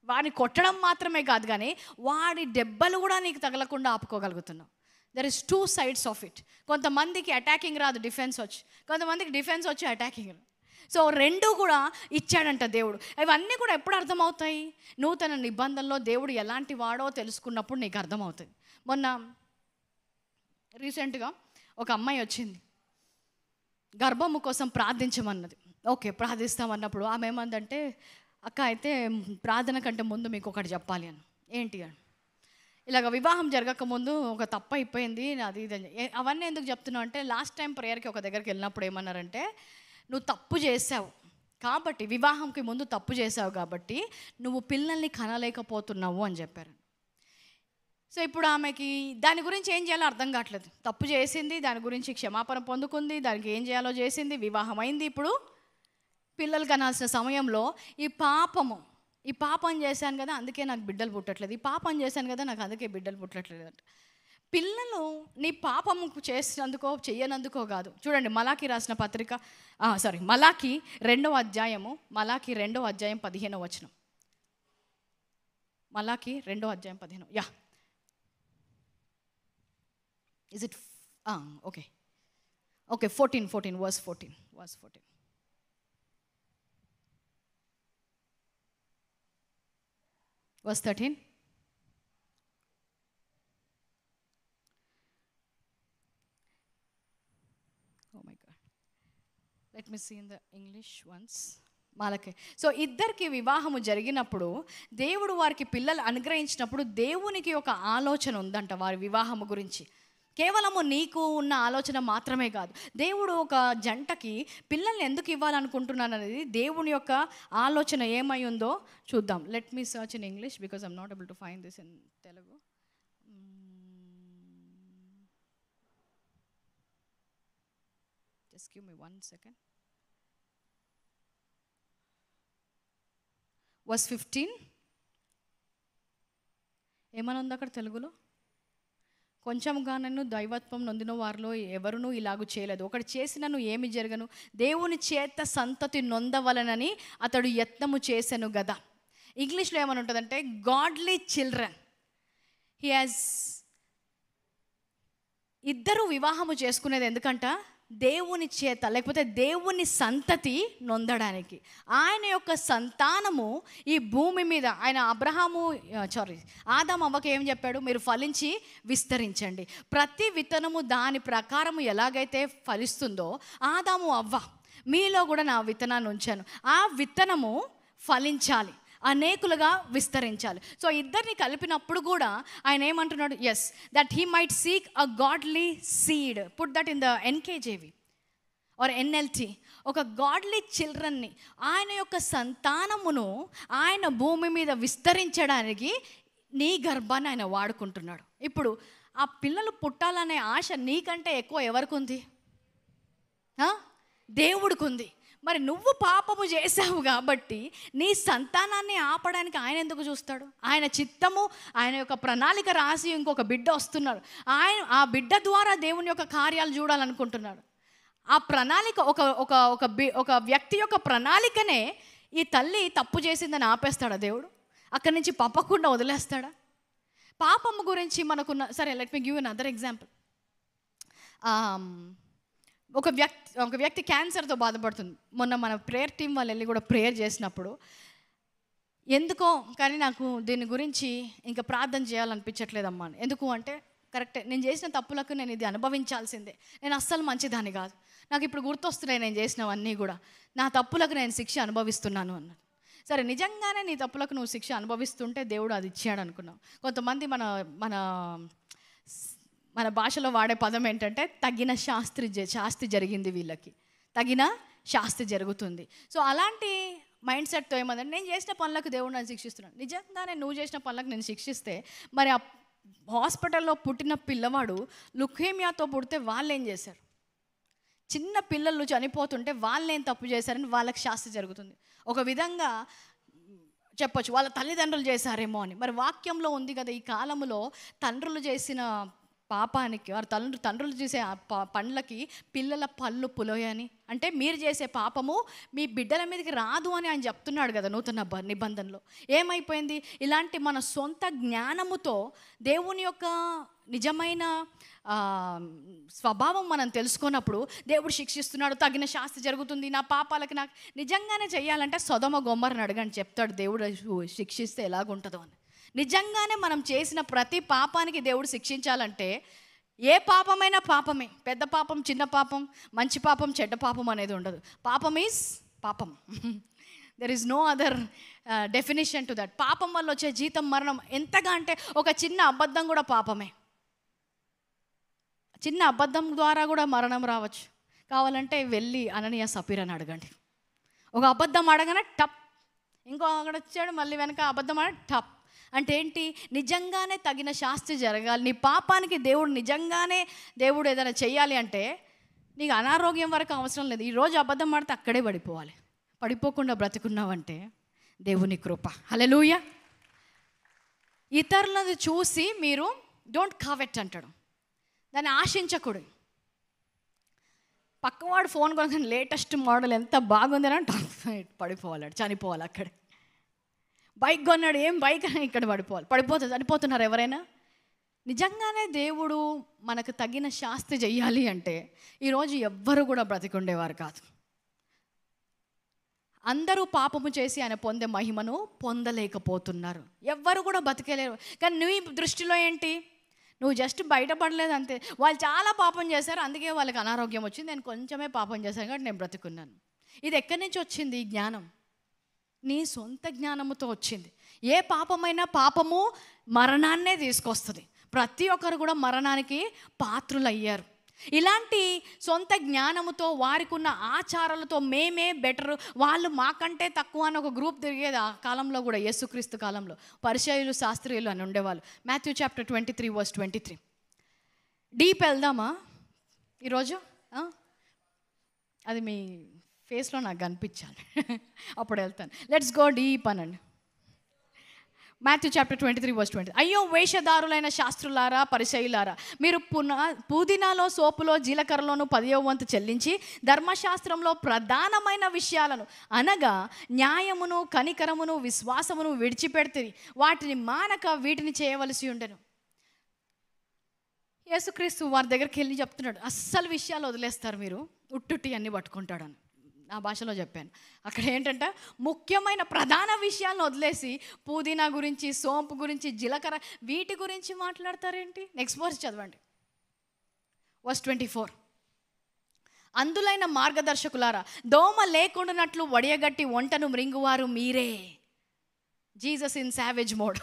వాడిని కొట్టడం మాత్రమే కాదు, కానీ వాడి దెబ్బలు కూడా నీకు తగలకుండా ఆపుకోగలుగుతున్నావు. There is two sides of it. కొంతమందికి అటాకింగ్ రాదు, డిఫెన్స్ వచ్చి, కొంతమందికి డిఫెన్స్ వచ్చి అటాకింగ్. సో రెండు కూడా ఇచ్చాడంట దేవుడు. ఇవన్నీ కూడా ఎప్పుడు అర్థమవుతాయి? నూతన నిబంధనలో దేవుడు ఎలాంటి వాడో తెలుసుకున్నప్పుడు నీకు అర్థమవుతుంది. మొన్న రీసెంట్గా ఒక అమ్మాయి వచ్చింది, గర్భము కోసం ప్రార్థించమన్నది. ఓకే, ప్రార్థిస్తామన్నప్పుడు ఆమె ఏమందంటే, అక్క అయితే ప్రార్థన కంటే ముందు మీకు ఒకటి చెప్పాలి అని. ఏంటి అని, ఇలాగ వివాహం జరగకముందు ఒక తప్పు అయిపోయింది అది ఇది అని. అవన్నీ ఎందుకు చెప్తున్నావు అంటే, లాస్ట్ టైం ప్రేయర్కి ఒక దగ్గరికి వెళ్ళినప్పుడు ఏమన్నారంటే, నువ్వు తప్పు చేసావు కాబట్టి, వివాహంకి ముందు తప్పు చేసావు కాబట్టి నువ్వు పిల్లల్ని కనలేకపోతున్నావు అని చెప్పారు. సో ఇప్పుడు ఆమెకి దాని గురించి ఏం చేయాలో అర్థం కావట్లేదు. తప్పు చేసింది, దాని గురించి క్షమాపణ పొందుకుంది, దానికి ఏం చేయాలో చేసింది, వివాహం అయింది. ఇప్పుడు పిల్లలు కనాల్సిన సమయంలో ఈ పాపం చేశాను కదా అందుకే నాకు బిడ్డలు పుట్టట్లేదు, ఈ పాపం చేశాను కదా నాకు అందుకే బిడ్డలు పుట్టట్లేదు అంట. పిల్లలు నీ పాపము చేసినందుకో చెయ్యనందుకో కాదు. చూడండి, మలాకి రాసిన పత్రిక, మలాకి 2వ అధ్యాయము, మలాకి 2వ అధ్యాయం 15వ వచనం. మలాకి 2వ అధ్యాయం 15. Yeah, is it? Okay 14 verse 14. Verse 13. Oh my God. Let me see in the English once. Malachi. So ఇద్దరికి వివాహము జరిగినప్పుడు, దేవుడు వారికి పిల్లలు అనుగ్రహించినప్పుడు, దేవునికి ఒక ఆలోచన ఉందంట వారి వివాహము గురించి. కేవలము నీకు ఉన్న ఆలోచన మాత్రమే కాదు, దేవుడు ఒక జంటకి పిల్లల్ని ఎందుకు ఇవ్వాలనుకుంటున్నాను అనేది దేవుని యొక్క ఆలోచన ఏమై ఉందో చూద్దాం. Let me search in English because I'm not able to find this in Telugu. Just give me 1 second. Verse 15 ఏమని ఉంది అక్కడ తెలుగులో? కొంచెంగా నన్ను దైవత్వం నొందిన వారిలో ఎవరునూ ఇలాగూ చేయలేదు, ఒకటి చేసినను ఏమి జరగను, దేవుని చేత సంతతి నొందవలనని అతడు యత్నము చేసెను గదా. ఇంగ్లీష్లో ఏమని ఉంటుందంటే గాడ్లీ చిల్డ్రన్ హీ హాజ్. ఇద్దరు వివాహము చేసుకునేది ఎందుకంట? దేవుని చేత, లేకపోతే దేవుని సంతతి నొందడానికి. ఆయన యొక్క సంతానము ఈ భూమి మీద, ఆయన ఆదాము అవ్వకి ఏం చెప్పాడు? మీరు ఫలించి విస్తరించండి. ప్రతి విత్తనము దాని ప్రకారము ఎలాగైతే ఫలిస్తుందో, ఆదాము అవ్వ మీలో కూడా నా విత్తనాన్ని ఉంచాను, ఆ విత్తనము ఫలించాలి, అనేకులుగా విస్తరించాలి. సో ఇద్దరిని కలిపినప్పుడు కూడా ఆయన ఏమంటున్నాడు? Yes, that he might seek a godly seed. Put that in the NKJV or NLT. ఒక గాడ్లీ చిల్డ్రన్ని, ఆయన యొక్క సంతానమును ఆయన భూమి మీద విస్తరించడానికి నీ గర్భాన్ని ఆయన వాడుకుంటున్నాడు. ఇప్పుడు ఆ పిల్లలు పుట్టాలనే ఆశ నీకంటే ఎక్కువ ఎవరికి ఉంది? దేవుడికి ఉంది. మరి నువ్వు పాపము చేసావు కాబట్టి నీ సంతానాన్ని ఆపడానికి ఆయన ఎందుకు చూస్తాడు? ఆయన చిత్తము, ఆయన యొక్క ప్రణాళిక రాసి ఇంకొక బిడ్డ వస్తున్నాడు. ఆయన ఆ బిడ్డ ద్వారా దేవుని యొక్క కార్యాలు చూడాలనుకుంటున్నాడు. ఆ ప్రణాళిక ఒక వ్యక్తి యొక్క ప్రణాళికనే ఈ తల్లి తప్పు చేసిందని ఆపేస్తాడా దేవుడు? అక్కడి నుంచి పంపకుండా వదిలేస్తాడా? పాపము గురించి మనకున్న, సరే let me give another example. ఒక వ్యక్తి క్యాన్సర్తో బాధపడుతుంది. మొన్న మన ప్రేయర్ టీం వాళ్ళు వెళ్ళి కూడా ప్రేయర్ చేసినప్పుడు, ఎందుకో కానీ నాకు దీని గురించి ఇంకా ప్రార్థన చేయాలనిపించట్లేదమ్మా. ఎందుకు అంటే, కరెక్టే, నేను చేసిన తప్పులకు నేను ఇది అనుభవించాల్సిందే, నేను అస్సలు మంచిదాన్ని కాదు, నాకు ఇప్పుడు గుర్తొస్తున్నాయి నేను చేసినవన్నీ కూడా, నా తప్పులకు నేను శిక్ష అనుభవిస్తున్నాను అన్నాను. సరే, నిజంగానే నీ తప్పులకు నువ్వు శిక్ష అనుభవిస్తుంటే దేవుడు అది ఇచ్చాడు అనుకున్నావు. కొంతమంది మన భాషలో వాడే పదం ఏంటంటే తగిన శాస్తి జరిగింది, వీళ్ళకి తగిన శాస్తి జరుగుతుంది. సో అలాంటి మైండ్ సెట్తో ఏమందంటే, నేను చేసిన పనులకు దేవుడు నన్ను శిక్షిస్తున్నాడు. నిజంగానే నువ్వు చేసిన పనులకు నేను శిక్షిస్తే, మరి ఆ హాస్పిటల్లో పుట్టిన పిల్లవాడు లుకేమియాతో పుడితే వాళ్ళు ఏం చేశారు? చిన్న పిల్లలు చనిపోతుంటే వాళ్ళు ఏం తప్పు చేశారని వాళ్ళకి శాస్తి జరుగుతుంది. ఒక విధంగా చెప్పొచ్చు వాళ్ళ తల్లిదండ్రులు చేశారేమో అని. మరి వాక్యంలో ఉంది కదా, ఈ కాలంలో తండ్రులు చేసిన పాపానికి, వారు తండ్రులు చేసే పండ్లకి పిల్లల పళ్ళు పులోయని, అంటే మీరు చేసే పాపము మీ బిడ్డల మీదకి రాదు అని ఆయన చెప్తున్నాడు కదా నూతన నిబంధనలో. ఏమైపోయింది? ఇలాంటి మన సొంత జ్ఞానముతో దేవుని యొక్క నిజమైన స్వభావం మనం తెలుసుకున్నప్పుడు దేవుడు శిక్షిస్తున్నాడు, తగిన శాస్తి జరుగుతుంది, నా పాపాలకి నాకు నిజంగానే చెయ్యాలంటే సొదొమ గొమొర్రాని అడగండి, చెప్తాడు దేవుడు శిక్షిస్తే ఎలాగుంటుందో అని. నిజంగానే మనం చేసిన ప్రతి పాపానికి దేవుడు శిక్షించాలంటే, ఏ పాపమైనా పాపమే, పెద్ద పాపం, చిన్న పాపం, మంచి పాపం, చెడ్డ పాపం అనేది ఉండదు. పాపం ఈజ్ పాపం. There is no other definition to that. పాపం వల్ల వచ్చే జీతం మరణం. ఎంతగా అంటే ఒక చిన్న అబద్ధం కూడా పాపమే. చిన్న అబద్ధం ద్వారా కూడా మరణం రావచ్చు. కావాలంటే వెళ్ళి అననీయ సపీరని అడగండి. ఒక అబద్ధం అడగన టప్, ఇంకో అక్కడ వచ్చాడు మళ్ళీ వెనక అబద్ధం అడ టప్. అంటే ఏంటి? నిజంగానే తగిన శాస్తి జరగాలి. నీ పాపానికి దేవుడు ఏదైనా చెయ్యాలి అంటే నీకు అనారోగ్యం వరకు అవసరం లేదు. ఈరోజు అబద్ధం ఆడితే అక్కడే పడిపోవాలి. పడిపోకుండా బ్రతుకున్నావంటే దేవుని కృప. హల్లెలూయా. ఇతరులది చూసి మీరు డోంట్ కవెట్ అంటాడు, దాన్ని ఆశించకూడదు. పక్కవాడు ఫోన్ కొనగానే లేటెస్ట్ మోడల్ ఎంత బాగుంది అని పడిపోవాలి, చనిపోవాలి అక్కడే. బైక్ కొన్నాడు, ఏం బైక్ అని ఇక్కడ చనిపోతున్నారు ఎవరైనా. నిజంగానే దేవుడు మనకు తగిన శాస్తి చెయ్యాలి అంటే ఈరోజు ఎవ్వరు కూడా బ్రతికుండేవారు కాదు. అందరూ పాపము చేసి ఆయన పొందే మహిమను పొందలేకపోతున్నారు, ఎవ్వరు కూడా బతికేలేరు. కానీ నీ దృష్టిలో ఏంటి? నువ్వు జస్ట్ బయటపడలేదు అంతే. వాళ్ళు చాలా పాపం చేశారు, అందుకే వాళ్ళకి అనారోగ్యం వచ్చింది, నేను కొంచెమే పాపం చేశాను కాబట్టి నేను బ్రతుకున్నాను. ఇది ఎక్కడి నుంచి వచ్చింది? ఈ జ్ఞానం నీ సొంత జ్ఞానముతో వచ్చింది. ఏ పాపమైనా పాపము మరణాన్నే తీసుకొస్తుంది. ప్రతి ఒక్కరు కూడా మరణానికి పాత్రులయ్యారు. ఇలాంటి సొంత జ్ఞానముతో, వారికి ఉన్న ఆచారాలతో మేమే బెటర్, వాళ్ళు మాకంటే తక్కువ అని ఒక గ్రూప్ తిరిగేది ఆ కాలంలో కూడా. యేసుక్రీస్తు కాలంలో పరిసయ్యులు, శాస్త్రీయులు అని ఉండేవాళ్ళు. Matthew chapter 23 verse 23. డీప్ వెళ్దామా ఈరోజు? అది మీ ఫేస్లో నాకు కనిపించాలి, అప్పుడు వెళ్తాను. లెట్స్ గో డీప్ అనండి. Matthew chapter 23:20. అయ్యో వేషధారులైన శాస్త్రులారా, పరిసయ్యులారా, మీరు పుదీనాలో, సోపులో, జీలకర్రలోను 10వ వంతు చెల్లించి ధర్మశాస్త్రంలో ప్రధానమైన విషయాలను అనగా న్యాయమును, కనికరమును, విశ్వాసమును విడిచిపెడితిరి. వాటిని మానక వీటిని చేయవలసి ఉండెను. యేసుక్రీస్తు వారి దగ్గరికి వెళ్ళి చెప్తున్నాడు, అస్సలు విషయాలు వదిలేస్తారు మీరు, ఉట్టుట్టి అన్నీ పట్టుకుంటాడని. నా భాషలో చెప్పాను. అక్కడ ఏంటంటే ముఖ్యమైన ప్రధాన విషయాలను వదిలేసి పుదీనా గురించి, సోంపు గురించి, జీలకర్ర వీటి గురించి మాట్లాడతారేంటి? నెక్స్ట్ వర్స్ చదవండి, వర్స్ 24. అందులైన మార్గదర్శకులారా, దోమ లేకుండానట్లు వడియగట్టి వంటను మృంగువారు మీరే. Jesus in Savage mode.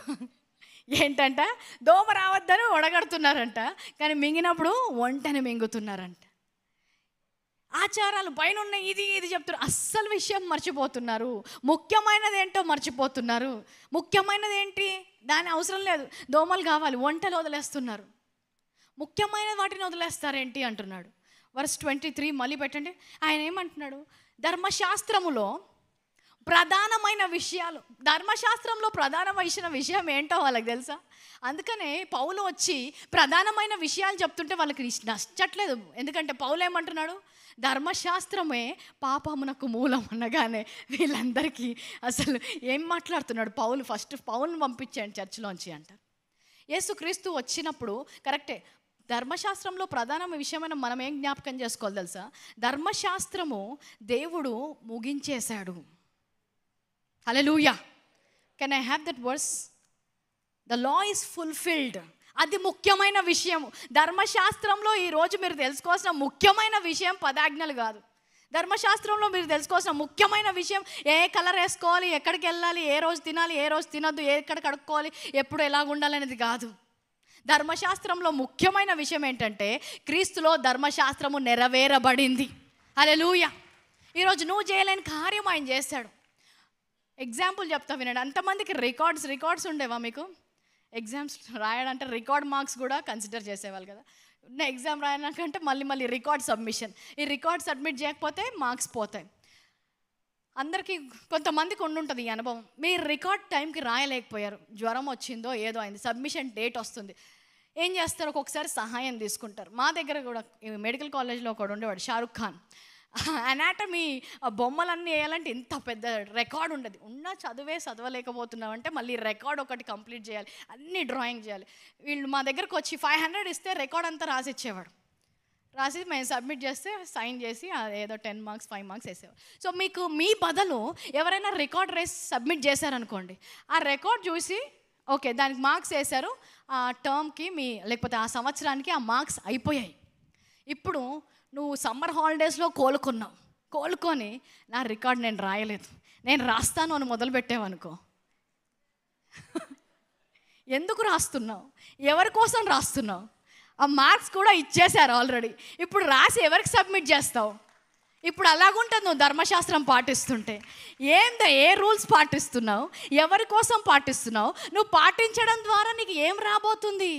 ఏంటంట, దోమ రావద్దని వడగడుతున్నారంట, కానీ మింగినప్పుడు వంటని మింగుతున్నారంట. ఆచారాలు పైన ఉన్న ఇది చెప్తున్నారు, అస్సలు విషయం మర్చిపోతున్నారు. ముఖ్యమైనది ఏంటో మర్చిపోతున్నారు. ముఖ్యమైనది ఏంటి, దాని అవసరం లేదు, దోమలు కావాలి, వంటలు వదిలేస్తున్నారు. ముఖ్యమైన వాటిని వదిలేస్తారేంటి అంటున్నాడు. వర్స్ 23 మళ్ళీ పెట్టండి. ఆయన ఏమంటున్నాడు, ధర్మశాస్త్రములో ప్రధానమైన విషయాలు, ధర్మశాస్త్రంలో ప్రధానమైన విషయం ఏంటో వాళ్ళకి తెలుసా? అందుకనే పౌలు వచ్చి ప్రధానమైన విషయాలు చెప్తుంటే వాళ్ళకి నచ్చట్లేదు. ఎందుకంటే పౌలు ఏమంటున్నాడు, ధర్మశాస్త్రమే పాపమునకు మూలం అనగానే వీళ్ళందరికీ అసలు ఏం మాట్లాడుతున్నాడు పౌలు? ఫస్ట్ పౌలుని పంపించాడు చర్చిలోంచి అంటారు. యేసుక్రీస్తు వచ్చినప్పుడు కరెక్టే, ధర్మశాస్త్రంలో ప్రధాన విషయమైన మనం ఏం జ్ఞాపకం చేసుకోవాలి తెలుసా? ధర్మశాస్త్రము దేవుడు ముగించేశాడు. Hallelujah. Can I have that verse? The law is fulfilled. అది ముఖ్యమైన విషయం. ధర్మశాస్త్రంలో ఈరోజు మీరు తెలుసుకోవాల్సిన ముఖ్యమైన విషయం పదాజ్ఞలు కాదు. ధర్మశాస్త్రంలో మీరు తెలుసుకోవాల్సిన ముఖ్యమైన విషయం ఏ కలర్ వేసుకోవాలి, ఎక్కడికి వెళ్ళాలి, ఏ రోజు తినాలి, ఏ రోజు తినొద్దు, ఎక్కడ కడుక్కోవాలి, ఎప్పుడు ఎలాగ ఉండాలనేది కాదు. ధర్మశాస్త్రంలో ముఖ్యమైన విషయం ఏంటంటే క్రీస్తులో ధర్మశాస్త్రము నెరవేరబడింది. హల్లెలూయా. ఈరోజు నువ్వు చేయలేని కార్యం ఆయన చేశాడు. ఎగ్జాంపుల్ చెప్తా వినండి. అంతమందికి రికార్డ్స్ ఉండేవా మీకు? ఎగ్జామ్స్ రాయడంటే రికార్డ్ మార్క్స్ కూడా కన్సిడర్ చేసేవాళ్ళు కదా. ఎగ్జామ్ రాయడానికంటే మళ్ళీ రికార్డ్ సబ్మిషన్. ఈ రికార్డ్ సబ్మిట్ చేయకపోతే మార్క్స్ పోతాయి. అందరికీ కొంతమందికి ఉండుంటుంది ఈ అనుభవం. మీరు రికార్డ్ టైంకి రాయలేకపోయారు, జ్వరం వచ్చిందో ఏదో అయింది, సబ్మిషన్ డేట్ వస్తుంది. ఏం చేస్తారు? ఒక్కొక్కసారి సహాయం తీసుకుంటారు. మా దగ్గర కూడా మెడికల్ కాలేజ్లో ఒకడు ఉండేవాడు, షారుఖ్ ఖాన్. అనాటమీ బొమ్మలన్నీ వేయాలంటే ఇంత పెద్ద రికార్డ్ ఉండదు. చదవలేకపోతున్నామంటే మళ్ళీ రికార్డ్ ఒకటి కంప్లీట్ చేయాలి, అన్ని డ్రాయింగ్ చేయాలి. వీళ్ళు మా దగ్గరకు వచ్చి 500 ఇస్తే రికార్డ్ అంతా రాసిచ్చేవాడు. రాసి మేము సబ్మిట్ చేస్తే సైన్ చేసి ఏదో 10 మార్క్స్ 5 మార్క్స్ వేసేవారు. సో మీకు మీ బదులు ఎవరైనా రికార్డ్ రేస్ సబ్మిట్ చేశారనుకోండి, ఆ రికార్డ్ చూసి ఓకే దానికి మార్క్స్ వేశారు, ఆ టర్మ్కి లేకపోతే ఆ సంవత్సరానికి ఆ మార్క్స్ అయిపోయాయి. ఇప్పుడు నువ్వు సమ్మర్ హాలిడేస్లో కోలుకొని నా రికార్డ్ నేను రాయలేదు, నేను రాస్తాను అని మొదలుపెట్టావనుకో, ఎందుకు రాస్తున్నావు? ఎవరి కోసం రాస్తున్నావు? ఆ మార్క్స్ కూడా ఇచ్చేశారు ఆల్రెడీ. ఇప్పుడు రాసి ఎవరికి సబ్మిట్ చేస్తావు? ఇప్పుడు అలాగుంటుంది నువ్వు ధర్మశాస్త్రం పాటిస్తుంటే. ఏ రూల్స్ పాటిస్తున్నావు? ఎవరి కోసం పాటిస్తున్నావు? నువ్వు పాటించడం ద్వారా నీకు ఏం రాబోతుంది?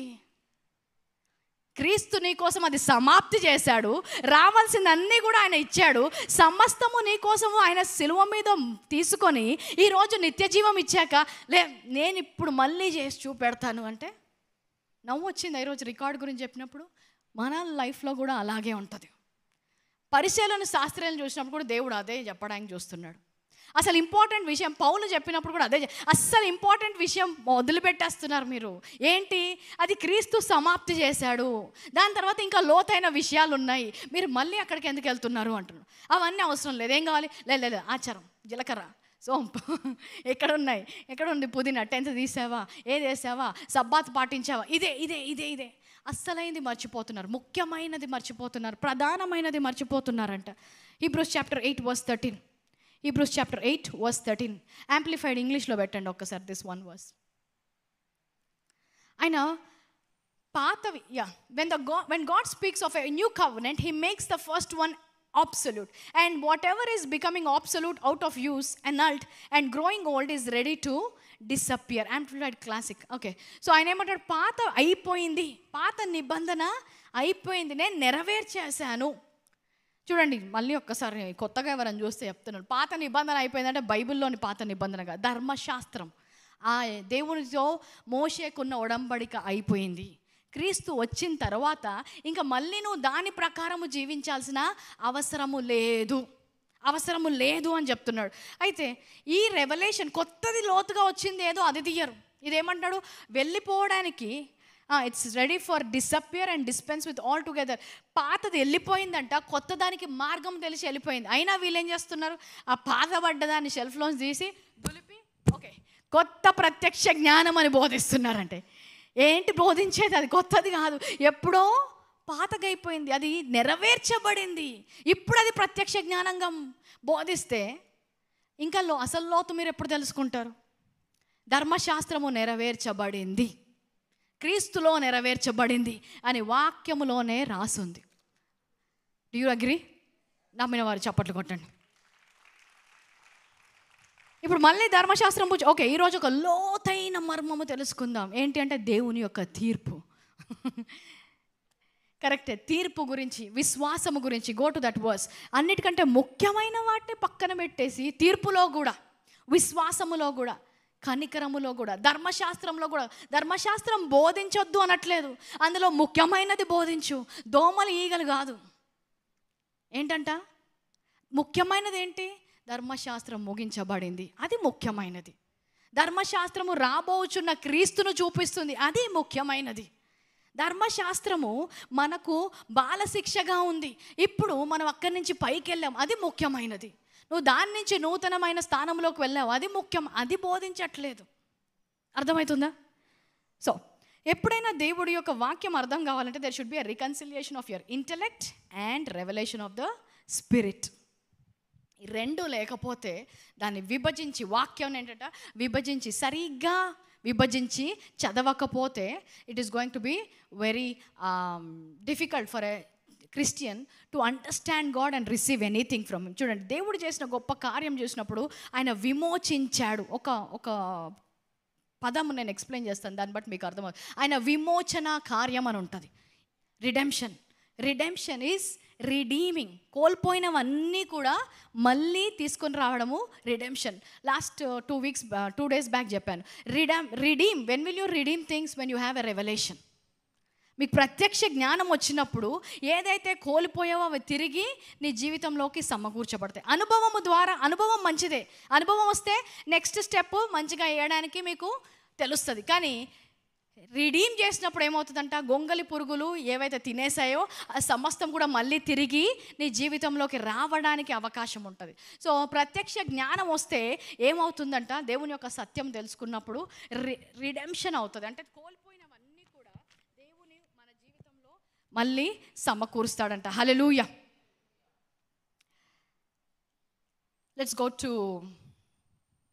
క్రీస్తు నీ కోసం అది సమాప్తి చేశాడు. రావాల్సిన అన్నీ కూడా ఆయన ఇచ్చాడు. సమస్తము నీ కోసము ఆయన శిలువ మీద తీసుకొని ఈరోజు నిత్య జీవం ఇచ్చాక నేను ఇప్పుడు మళ్ళీ చేసి చూపెడతాను అంటే నవ్వు వచ్చింది. ఈరోజు రికార్డ్ గురించి చెప్పినప్పుడు మన లైఫ్లో కూడా అలాగే ఉంటుంది. పరిశీలన శాస్త్రాలను చూసినప్పుడు కూడా దేవుడు అదే చెప్పడానికి చూస్తున్నాడు. అసలు ఇంపార్టెంట్ విషయం పౌలు చెప్పినప్పుడు కూడా అదే. అస్సలు ఇంపార్టెంట్ విషయం వదిలిపెట్టేస్తున్నారు మీరు. ఏంటి? అది క్రీస్తు సమాప్తి చేశాడు. దాని తర్వాత ఇంకా లోతైన విషయాలు ఉన్నాయి, మీరు మళ్ళీ అక్కడికి ఎందుకు వెళ్తున్నారు అంటున్నారు. అవన్నీ అవసరం లేదు. ఏం కావాలి? లేదు ఆచారం, జీలకర్ర, సోంపు ఎక్కడ ఉంది? పుదీనా 10th తీసావా? ఏది వేసావా? సబ్బాత్ పాటించావా? ఇదే అస్సలైంది మర్చిపోతున్నారు, ముఖ్యమైనది మర్చిపోతున్నారు, ప్రధానమైనది మర్చిపోతున్నారంట. Hebrews chapter 8:13. Hebrews chapter 8:13 amplified ఇంగ్లీష్లో పెట్టండి ఒక్కసారి దిస్ వన్ వర్స్. ఆయన పాతవి when God speaks of a new covenant, he makes the first one absolute, and whatever is becoming absolute out of use, annulled and growing old is ready to disappear. Amplified classic. Okay, so ఆయన ఏమంటాడు? పాత అయిపోయింది, పాత నిబంధన అయిపోయింది, నేను నెరవేర్చేశాను. చూడండి మళ్ళీ ఒక్కసారి కొత్తగా ఎవరైనా చూస్తే చెప్తున్నాను. పాత నిబంధన అయిపోయిందంటే బైబిల్లోని పాత నిబంధనగా ధర్మశాస్త్రం ఆ దేవునితో మోషేకున్న ఒడంబడిక అయిపోయింది. క్రీస్తు వచ్చిన తర్వాత ఇంకా మళ్ళీ నువ్వు దాని ప్రకారము జీవించాల్సిన అవసరము లేదు అని చెప్తున్నాడు. అయితే ఈ రెవల్యూషన్ కొత్తది లోతుగా వచ్చింది ఏదో అది తీయరు. ఇదేమంటాడు, వెళ్ళిపోవడానికి it's ready for disappear and dispense with all together. పాతది వెళ్ళిపోయిందంట, కొత్త దానికి మార్గం తెలిసి వెళ్ళిపోయింది. అయినా వీళ్ళు ఏం చేస్తున్నారు, ఆ పాతబడ్డదాన్ని షెల్ఫ్లోంచి తీసి దులిపి ఓకే కొత్త ప్రత్యక్ష జ్ఞానం అని బోధిస్తున్నారంటే ఏంటి బోధించేది? అది కొత్తది కాదు, ఎప్పుడో పాతగైపోయింది, అది నెరవేర్చబడింది. ఇప్పుడు అది ప్రత్యక్ష జ్ఞానంగా బోధిస్తే ఇంకా అసలు లోతు మీరు ఎప్పుడు తెలుసుకుంటారు? ధర్మశాస్త్రము నెరవేర్చబడింది, క్రీస్తులో నెరవేర్చబడింది అని వాక్యములోనే రాసుంది. Do you agree? నమ్మిన వారు చప్పట్లు కొట్టండి. ఇప్పుడు మళ్ళీ ధర్మశాస్త్రం ఓకే, ఈరోజు ఒక లోతైన మర్మము తెలుసుకుందాం. ఏంటి అంటే దేవుని యొక్క తీర్పు. కరెక్టే, తీర్పు గురించి, విశ్వాసము గురించి. Go to that verse. అన్నిటికంటే ముఖ్యమైన వాటిని పక్కన పెట్టేసి తీర్పులో కూడా, విశ్వాసములో కూడా, కనికరములో కూడా, ధర్మశాస్త్రంలో కూడా. ధర్మశాస్త్రం బోధించొద్దు అనట్లేదు, అందులో ముఖ్యమైనది బోధించు. దోమలు ఈగలు కాదు. ఏంటంట ముఖ్యమైనది ఏంటి? ధర్మశాస్త్రం ముగించబడింది, అది ముఖ్యమైనది. ధర్మశాస్త్రము రాబోచున్న క్రీస్తును చూపిస్తుంది, అది ముఖ్యమైనది. ధర్మశాస్త్రము మనకు బాలశిక్షగా ఉంది, ఇప్పుడు మనం అక్కడి నుంచి పైకి వెళ్ళాం, అది ముఖ్యమైనది. నువ్వు దాని నుంచి నూతనమైన స్థానంలోకి వెళ్ళావు, అది ముఖ్యం, అది బోధించట్లేదు. అర్థమవుతుందా? సో ఎప్పుడైనా దేవుడి యొక్క వాక్యం అర్థం కావాలంటే there should be a reconciliation of your intellect and revolution of the spirit. ఈ రెండు లేకపోతే దాన్ని విభజించి, వాక్యం ఏంటంటే విభజించి, సరిగ్గా విభజించి చదవకపోతే it is going to be very difficult for a Christian to understand God and receive anything from him. చూడండి, దేవుడు చేసిన గొప్ప కార్యం చూసినప్పుడు ఆయన విమోచించాడు. ఒక పదము నేను ఎక్స్ప్లెయిన్ చేస్తాను, దాన్ని బట్టి మీకు అర్థమవుతుంది. ఆయన విమోచన కార్యం అని ఉంటుంది. Redemption is redeeming. కోల్పోయినవన్నీ కూడా మళ్ళీ తీసుకొని రావడము రిడెంప్షన్. లాస్ట్ 2 days బ్యాక్ చెప్పాను. Redeem. When will you redeem things? When you have a revolution. మీకు ప్రత్యక్ష జ్ఞానం వచ్చినప్పుడు ఏదైతే కోల్పోయావో అవి తిరిగి నీ జీవితంలోకి సమకూర్చబడతాయి. అనుభవము ద్వారా, అనుభవం మంచిదే, అనుభవం వస్తే నెక్స్ట్ స్టెప్ మంచిగా వేయడానికి మీకు తెలుస్తుంది. కానీ రిడీమ్ చేసినప్పుడు ఏమవుతుందంట, గొంగలి పురుగులు ఏవైతే తినేసాయో ఆ సమస్తం కూడా మళ్ళీ తిరిగి నీ జీవితంలోకి రావడానికి అవకాశం ఉంటుంది. సో ప్రత్యక్ష జ్ఞానం వస్తే ఏమవుతుందంట, దేవుని యొక్క సత్యం తెలుసుకున్నప్పుడు రిడెంప్షన్ అవుతుంది. అంటే కోల్పోయినవన్నీ కూడా దేవుని మన జీవితంలో మళ్ళీ సమకూరుస్తాడంట. Hallelujah. Let's go to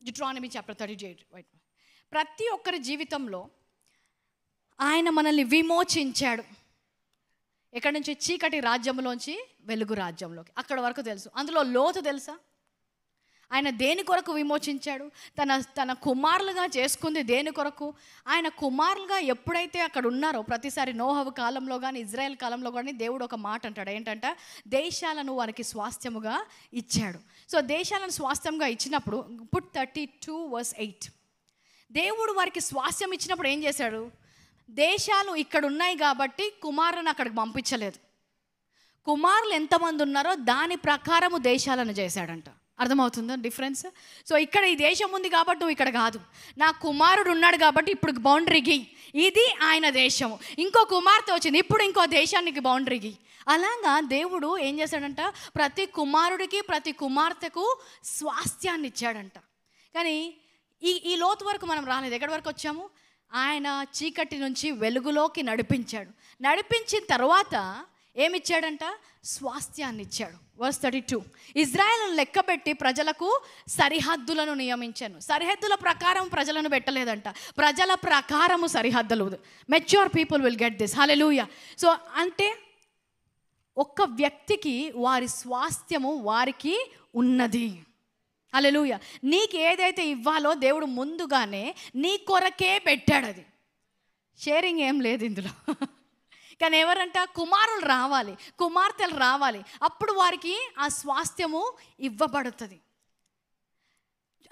Deuteronomy chapter 38. ప్రతి ఒక్కరి జీవితంలో ఆయన మనల్ని విమోచించాడు. ఎక్కడి నుంచి? చీకటి రాజ్యంలోంచి వెలుగు రాజ్యంలోకి. అక్కడ వరకు తెలుసు. అందులో లోతు తెలుసా? ఆయన దేని కొరకు విమోచించాడు? తన కుమారులుగా చేసుకుంది దేని కొరకు? ఆయన కుమారులుగా ఎప్పుడైతే అక్కడ ఉన్నారో, ప్రతిసారి నోహవు కాలంలో కానీ ఇజ్రాయెల్ కాలంలో కానీ దేవుడు ఒక మాట అంటాడు. ఏంటంట, దేశాలను వారికి స్వాస్థ్యముగా ఇచ్చాడు. సో దేశాలను స్వాస్థ్యంగా ఇచ్చినప్పుడు పుట్ 32:8 దేవుడు వారికి స్వాస్థ్యం ఇచ్చినప్పుడు ఏం చేశాడు? దేశాలు ఇక్కడ ఉన్నాయి కాబట్టి కుమారులను అక్కడికి పంపించలేదు. కుమారులు ఎంతమంది ఉన్నారో దాని ప్రకారము దేశాలను చేశాడంట. అర్థమవుతుందా డిఫరెన్స్? సో ఇక్కడ ఈ దేశం ఉంది కాబట్టి నువ్వు ఇక్కడ కాదు, నా కుమారుడు ఉన్నాడు కాబట్టి ఇప్పుడు బౌండరీకి ఇది ఆయన దేశము. ఇంకో కుమార్తె వచ్చింది, ఇప్పుడు ఇంకో దేశానికి బౌండరీకి. అలాగా దేవుడు ఏం చేశాడంట, ప్రతి కుమారుడికి ప్రతి కుమార్తెకు స్వాస్థ్యాన్ని ఇచ్చాడంట. కానీ ఈ లోతు వరకు మనం రాలేదు. ఎక్కడి వరకు వచ్చాము? ఆయన చీకటి నుంచి వెలుగులోకి నడిపించాడు. నడిపించిన తర్వాత ఏమిచ్చాడంట? స్వాస్థ్యాన్ని ఇచ్చాడు. వర్స్ 32 ఇజ్రాయేలును లెక్కబెట్టి ప్రజలకు సరిహద్దులను నియమించాను. సరిహద్దుల ప్రకారం ప్రజలను పెట్టలేదంట, ప్రజల ప్రకారము సరిహద్దులు. Mature people will get this. Hallelujah. So అంటే ఒక్క వ్యక్తికి వారి స్వాస్థ్యము వారికి ఉన్నది. హల్లెలూయా. నీకు ఏదైతే ఇవ్వాలో దేవుడు ముందుగానే నీ కొరకే పెట్టాడు. అది షేరింగ్ ఏం లేదు ఇందులో. కానీ ఎవరంట? కుమారులు రావాలి, కుమార్తెలు రావాలి, అప్పుడు వారికి ఆ స్వాస్థ్యము ఇవ్వబడుతుంది.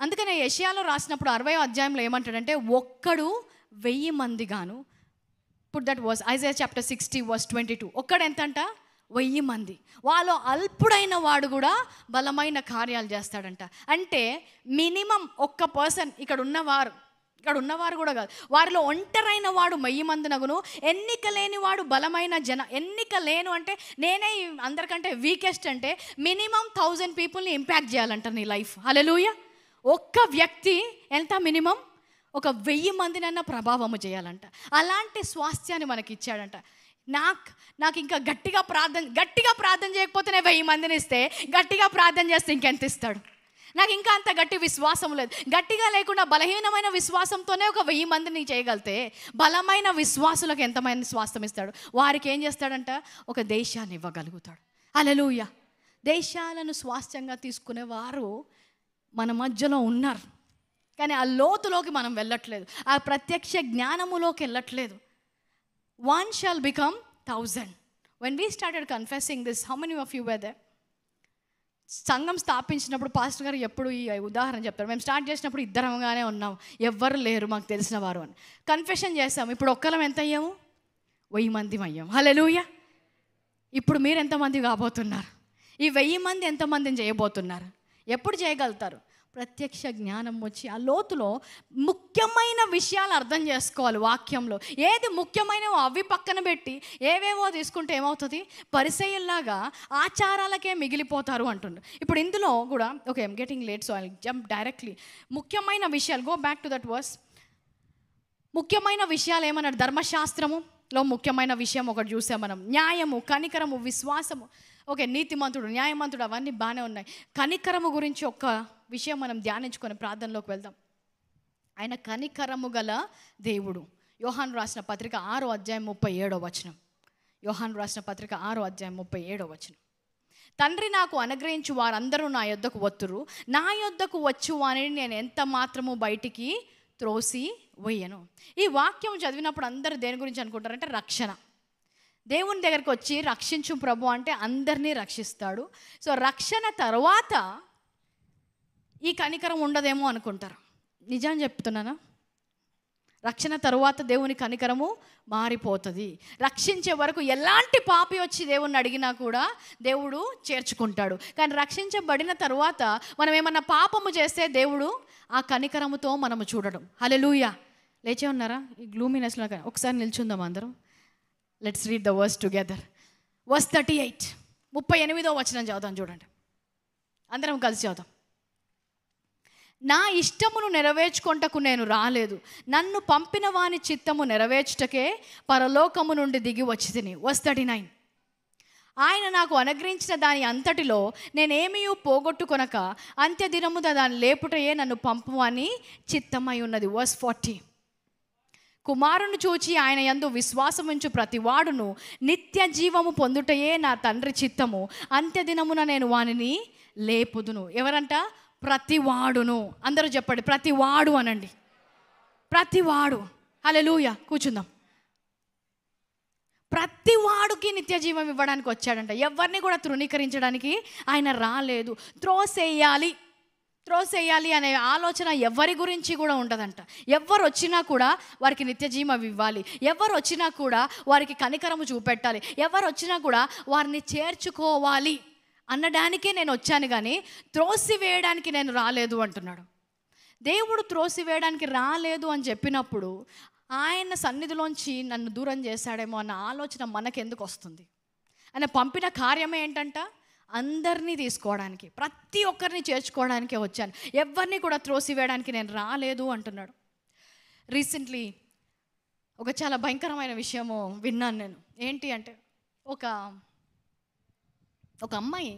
అందుకనే యెషయాలో రాసినప్పుడు 60వ అధ్యాయంలో ఏమంటాడంటే, ఒక్కడు 1000 మంది గాను, put that was Isaiah chapter 60 verse 22. ఒక్కడు ఎంతంట? 1000 మంది. వాళ్ళు అల్పుడైన వాడు కూడా బలమైన కార్యాలు చేస్తాడంట. అంటే మినిమం ఒక్క పర్సన్, ఇక్కడ ఉన్నవారు కూడా కాదు, వారిలో ఒంటరైన వాడు 1000 మందినగును, ఎన్నిక లేని వాడు బలమైన ఎన్నిక లేను అంటే నేనే అందరికంటే వీకెస్ట్ అంటే మినిమం 1000 పీపుల్ని ఇంపాక్ట్ చేయాలంట నీ లైఫ్. హల్లెలూయా. ఒక్క వ్యక్తి ఎంత? మినిమం ఒక 1000 మందినన్నా ప్రభావము చేయాలంట. అలాంటి స్వాస్థ్యాన్ని మనకి ఇచ్చాడంట. నాకు ఇంకా గట్టిగా ప్రార్థన చేయకపోతే 1000 మందిని ఇస్తే, గట్టిగా ప్రార్థన చేస్తే ఇంకెంత ఇస్తాడు? నాకు ఇంకా అంత గట్టి విశ్వాసం లేదు. గట్టిగా లేకుండా బలహీనమైన విశ్వాసంతోనే ఒక 1000 మందిని చేయగలితే, బలమైన విశ్వాసులకు ఎంతమంది స్వాస్థ్యం ఇస్తాడు? వారికి ఏం చేస్తాడంట? ఒక దేశాన్ని ఇవ్వగలుగుతాడు. హల్లెలూయా. దేశాలను స్వాస్థ్యంగా తీసుకునేవారు మన మధ్యలో ఉన్నారు, కానీ ఆ లోతులోకి మనం వెళ్ళట్లేదు, ఆ ప్రత్యక్ష జ్ఞానములోకి వెళ్ళట్లేదు. 1 shall become 1000. When we started confessing this, how many of you were there? సంఘం స్థాపించినప్పుడు పాస్టర్ గారు ఎప్పుడు ఈ ఉదాహరణ చెప్తారు. మేము స్టార్ట్ చేసినప్పుడు ఇద్దరంగానే ఉన్నాం, ఎవ్వరు లేరు మాకు తెలిసిన వారు అని కన్ఫెషన్ చేస్తాము. ఇప్పుడు ఒక్కరం ఎంత అయ్యాము? 1000 మంది అయ్యాం. హల్లెలూయా. ఇప్పుడు మీరు ఎంతమంది కాబోతున్నారు? ఈ 1000 మంది ఎంతమందిని చేయబోతున్నారు? ఎప్పుడు చేయగలుగుతారు? ప్రత్యక్ష జ్ఞానం వచ్చి ఆ లోతులో ముఖ్యమైన విషయాలు అర్థం చేసుకోవాలి. వాక్యంలో ఏది ముఖ్యమైనవో అవి పక్కన పెట్టి ఏవేవో తీసుకుంటే ఏమవుతుంది? పరిసయ్యుల్లాగా ఆచారాలకే మిగిలిపోతారు అంటుండ్రు. ఇప్పుడు ఇందులో కూడా okay, I'm getting late, so I jump directly. ముఖ్యమైన విషయాలు, go back to that verse. ముఖ్యమైన విషయాలు ఏమన్నాడు? ధర్మశాస్త్రములో ముఖ్యమైన విషయం ఒకటి చూసాం మనం, న్యాయము, కనికరము, విశ్వాసము. ఓకే, నీతిమంతుడు, న్యాయమంతుడు, అవన్నీ బాగానే ఉన్నాయి. కనికరము గురించి ఒక్క విషయం మనం ధ్యానించుకొని ప్రార్థనలోకి వెళ్దాం. ఆయన కనికరము గల దేవుడు. యోహాను రాసిన పత్రిక 6వ అధ్యాయం 37వ వచనం. యోహాను రాసిన పత్రిక 6వ అధ్యాయం 37వ వచనం. తండ్రి నాకు అనుగ్రహించు వారందరూ నా యొద్దకు వత్తురు, నా యొద్దకు వచ్చు వారిని నేను ఎంత మాత్రము బయటికి త్రోసి వేయను. ఈ వాక్యం చదివినప్పుడు అందరూ దేని గురించి అనుకుంటారంటే రక్షణ. దేవుని దగ్గరకు వచ్చి రక్షించు ప్రభు అంటే అందరినీ రక్షిస్తాడు. సో రక్షణ తర్వాత ఈ కనికరం ఉండదేమో అనుకుంటారు. నిజం చెప్తున్నానా? రక్షణ తరువాత దేవుని కనికరము మారిపోతుంది. రక్షించే వరకు ఎలాంటి పాపి వచ్చి దేవుణ్ణి అడిగినా కూడా దేవుడు చేర్చుకుంటాడు. కానీ రక్షించబడిన తరువాత మనం ఏమన్నా పాపము చేస్తే దేవుడు ఆ కనికరముతో మనము చూడడం. హల్లెలూయా. లేచే ఉన్నారా? ఈ గ్లూమినెస్లో ఒకసారి నిల్చుందాం అందరం. Let's read the verse together. Verse 38, 38వ వచనం చదువుతాం చూడండి. అందరం కలిసి చదువుతాం. నా ఇష్టమును నెరవేర్చుకొంటకు నేను రాలేదు, నన్ను పంపిన వాని చిత్తము నెరవేర్చుటకే పరలోకము నుండి దిగి వచ్చి తిని. వర్స్ 39, ఆయన నాకు అనుగ్రహించిన దాని అంతటిలో నేనేమీ పోగొట్టుకొనక అంత్యదినము దాన్ని లేపుటయే నన్ను పంపువని చిత్తమై ఉన్నది. వర్స్ 40, కుమారుని చూచి ఆయన యందు విశ్వాసముంచు ప్రతివాడును నిత్య జీవము పొందుటయే నా తండ్రి చిత్తము, అంత్యదినమున నేను వానిని లేపుదును. ఎవరంట? ప్రతివాడును. అందరూ చెప్పండి, ప్రతివాడు అనండి. ప్రతివాడు. హల్లెలూయా. కూర్చుందాం. ప్రతివాడుకి నిత్య జీవం ఇవ్వడానికి వచ్చాడంట. ఎవరిని కూడా తృణీకరించడానికి ఆయన రాలేదు. త్రోసేయాలి అనే ఆలోచన ఎవరి గురించి కూడా ఉండదంట. ఎవరు వచ్చినా కూడా వారికి నిత్య జీవం ఇవ్వాలి, ఎవరు వచ్చినా కూడా వారికి కనికరము చూపెట్టాలి, ఎవరు వచ్చినా కూడా వారిని చేర్చుకోవాలి అనడానికే నేను వచ్చాను, కానీ త్రోసివేయడానికి నేను రాలేదు అంటున్నాడు. దేవుడు త్రోసివేయడానికి రాలేదు అని చెప్పినప్పుడు ఆయన సన్నిధిలోంచి నన్ను దూరం చేశాడేమో అన్న ఆలోచన మనకెందుకు వస్తుంది? ఆయన పంపిన కార్యమే ఏంటంట? అందరినీ తీసుకోవడానికి, ప్రతి ఒక్కరిని చేర్చుకోవడానికే వచ్చాను, ఎవరిని కూడా త్రోసివేయడానికి నేను రాలేదు అంటున్నాడు. రీసెంట్లీ ఒక చాలా భయంకరమైన విషయము విన్నాను నేను. ఏంటి అంటే ఒక అమ్మాయి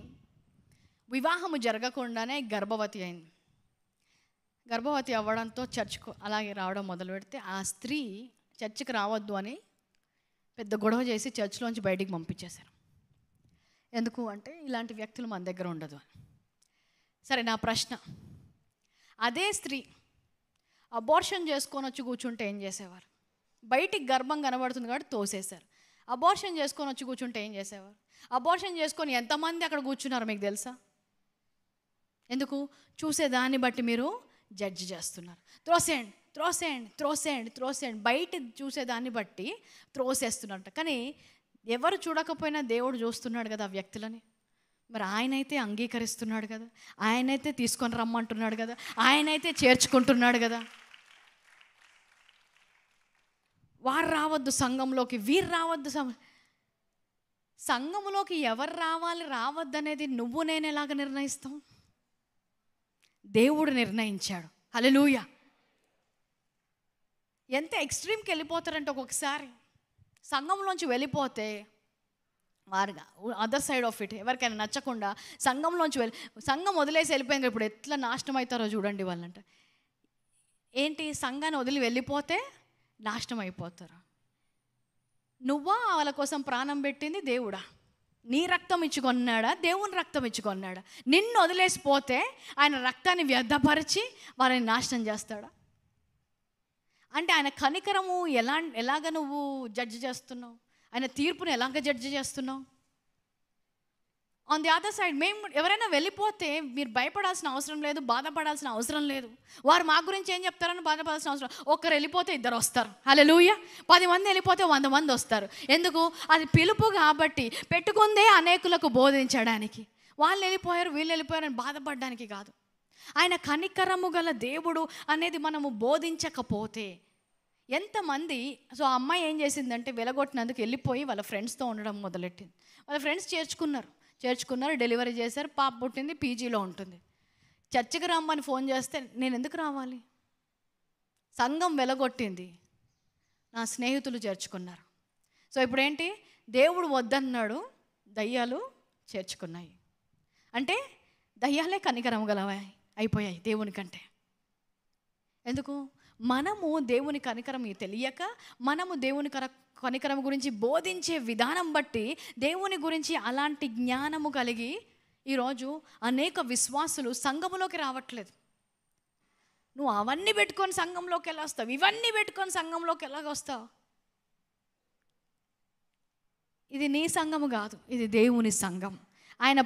వివాహము జరగకుండానే గర్భవతి అయింది. గర్భవతి అవ్వడంతో చర్చ్కు అలాగే రావడం మొదలు పెడితే ఆ స్త్రీ చర్చ్కి రావద్దు అని పెద్ద గొడవ చేసి చర్చ్లోంచి బయటికి పంపించేశారు. ఎందుకు అంటే ఇలాంటి వ్యక్తులు మన దగ్గర ఉండదు అని. సరే, నా ప్రశ్న, అదే స్త్రీ అబార్షన్ చేసుకొని వచ్చి కూర్చుంటే ఏం చేసేవారు? బయటికి గర్భం కనబడుతుంది కాబట్టి తోసేశారు. అబార్షన్ చేసుకొని వచ్చి కూర్చుంటే ఏం చేసేవారు? అబార్షన్ చేసుకొని ఎంతమంది అక్కడ కూర్చున్నారు మీకు తెలుసా? ఎందుకు? చూసేదాన్ని బట్టి మీరు జడ్జి చేస్తున్నారు. త్రోసేయండి, త్రోసేయండి, త్రోసేయండి, త్రోసేయండి, బయట చూసేదాన్ని బట్టి త్రోసేస్తున్నట్ట. కానీ ఎవరు చూడకపోయినా దేవుడు చూస్తున్నాడు కదా ఆ వ్యక్తులని. మరి ఆయనైతే అంగీకరిస్తున్నాడు కదా, ఆయనైతే తీసుకొని రమ్మంటున్నాడు కదా, ఆయనైతే చేర్చుకుంటున్నాడు కదా. వారు రావద్దు సంఘంలోకి, వీరు రావద్దు సంఘంలోకి ఎవరు రావాలి రావద్దు అనేది నువ్వు నేను ఎలాగ నిర్ణయిస్తాం? దేవుడు నిర్ణయించాడు. హల్లెలూయా. ఎంత ఎక్స్ట్రీమ్కి వెళ్ళిపోతారంటే ఒక్కొక్కసారి సంఘంలోంచి వెళ్ళిపోతే వారుగా అదర్ సైడ్ ఆఫ్ ఇట్ ఎవరికైనా నచ్చకుండా సంఘంలోంచి సంఘం వదిలేసి వెళ్ళిపోయింది. ఇప్పుడు ఎట్లా నాశనం అవుతారో చూడండి వాళ్ళంట. ఏంటి, సంఘాన్ని వదిలి వెళ్ళిపోతే నాశనం అయిపోతారు. నువ్వా వాళ్ళ కోసం ప్రాణం పెట్టింది దేవుడా? నీ రక్తం ఇచ్చుకొన్నాడా, దేవుని రక్తం ఇచ్చుకొన్నాడా? నిన్ను వదిలేసిపోతే ఆయన రక్తాన్ని వ్యర్థపరిచి వారిని నాశనం చేస్తాడా? అంటే ఆయన కనికరము ఎలాగ నువ్వు జడ్జి చేస్తున్నావు? ఆయన తీర్పును ఎలాగ జడ్జి చేస్తున్నావు? ఆన్ ది అదర్ సైడ్ మేము ఎవరైనా వెళ్ళిపోతే మీరు భయపడాల్సిన అవసరం లేదు, బాధపడాల్సిన అవసరం లేదు. వారు మా గురించి ఏం చెప్తారని బాధపడాల్సిన అవసరం. ఒక్కరు వెళ్ళిపోతే ఇద్దరు వస్తారు. హల్లెలూయా. 10 మంది వెళ్ళిపోతే 100 మంది వస్తారు. ఎందుకు? అది పిలుపు కాబట్టి, పెట్టుకుందే అనేకులకు బోధించడానికి. వాళ్ళు వెళ్ళిపోయారు, వీళ్ళు వెళ్ళిపోయారు అని బాధపడడానికి కాదు. ఆయన కనికరము గల దేవుడు అనేది మనము బోధించకపోతే ఎంతమంది. సో ఆ అమ్మాయి ఏం చేసిందంటే వెలగొట్టినందుకు వెళ్ళిపోయి వాళ్ళ ఫ్రెండ్స్తో ఉండడం మొదలెట్టింది. వాళ్ళ ఫ్రెండ్స్ చేర్చుకున్నారు, డెలివరీ చేశారు, పాప పుట్టింది, పీజీలో ఉంటుంది. చర్చికి రమ్మని ఫోన్ చేస్తే నేను ఎందుకు రావాలి? సంఘం వెలగొట్టింది, నా స్నేహితులు చేర్చుకున్నారు. సో ఇప్పుడు ఏంటి, దేవుడు వద్దన్నాడు, దయ్యాలు చేర్చుకున్నాయి. అంటే దయ్యాలే కనికరం గలవాయి అయిపోయాయి దేవుని కంటే. ఎందుకు? మనము దేవుని కనికరం తెలియక, మనము దేవుని కనికరం గురించి బోధించే విధానం బట్టి దేవుని గురించి అలాంటి జ్ఞానము కలిగి ఈరోజు అనేక విశ్వాసులు సంఘములోకి రావట్లేదు. నువ్వు అవన్నీ పెట్టుకొని సంఘంలోకి ఎలా వస్తావు? ఇవన్నీ పెట్టుకొని సంఘంలోకి ఎలాగ వస్తావు? ఇది నీ సంఘము కాదు, ఇది దేవుని సంఘం. ఆయన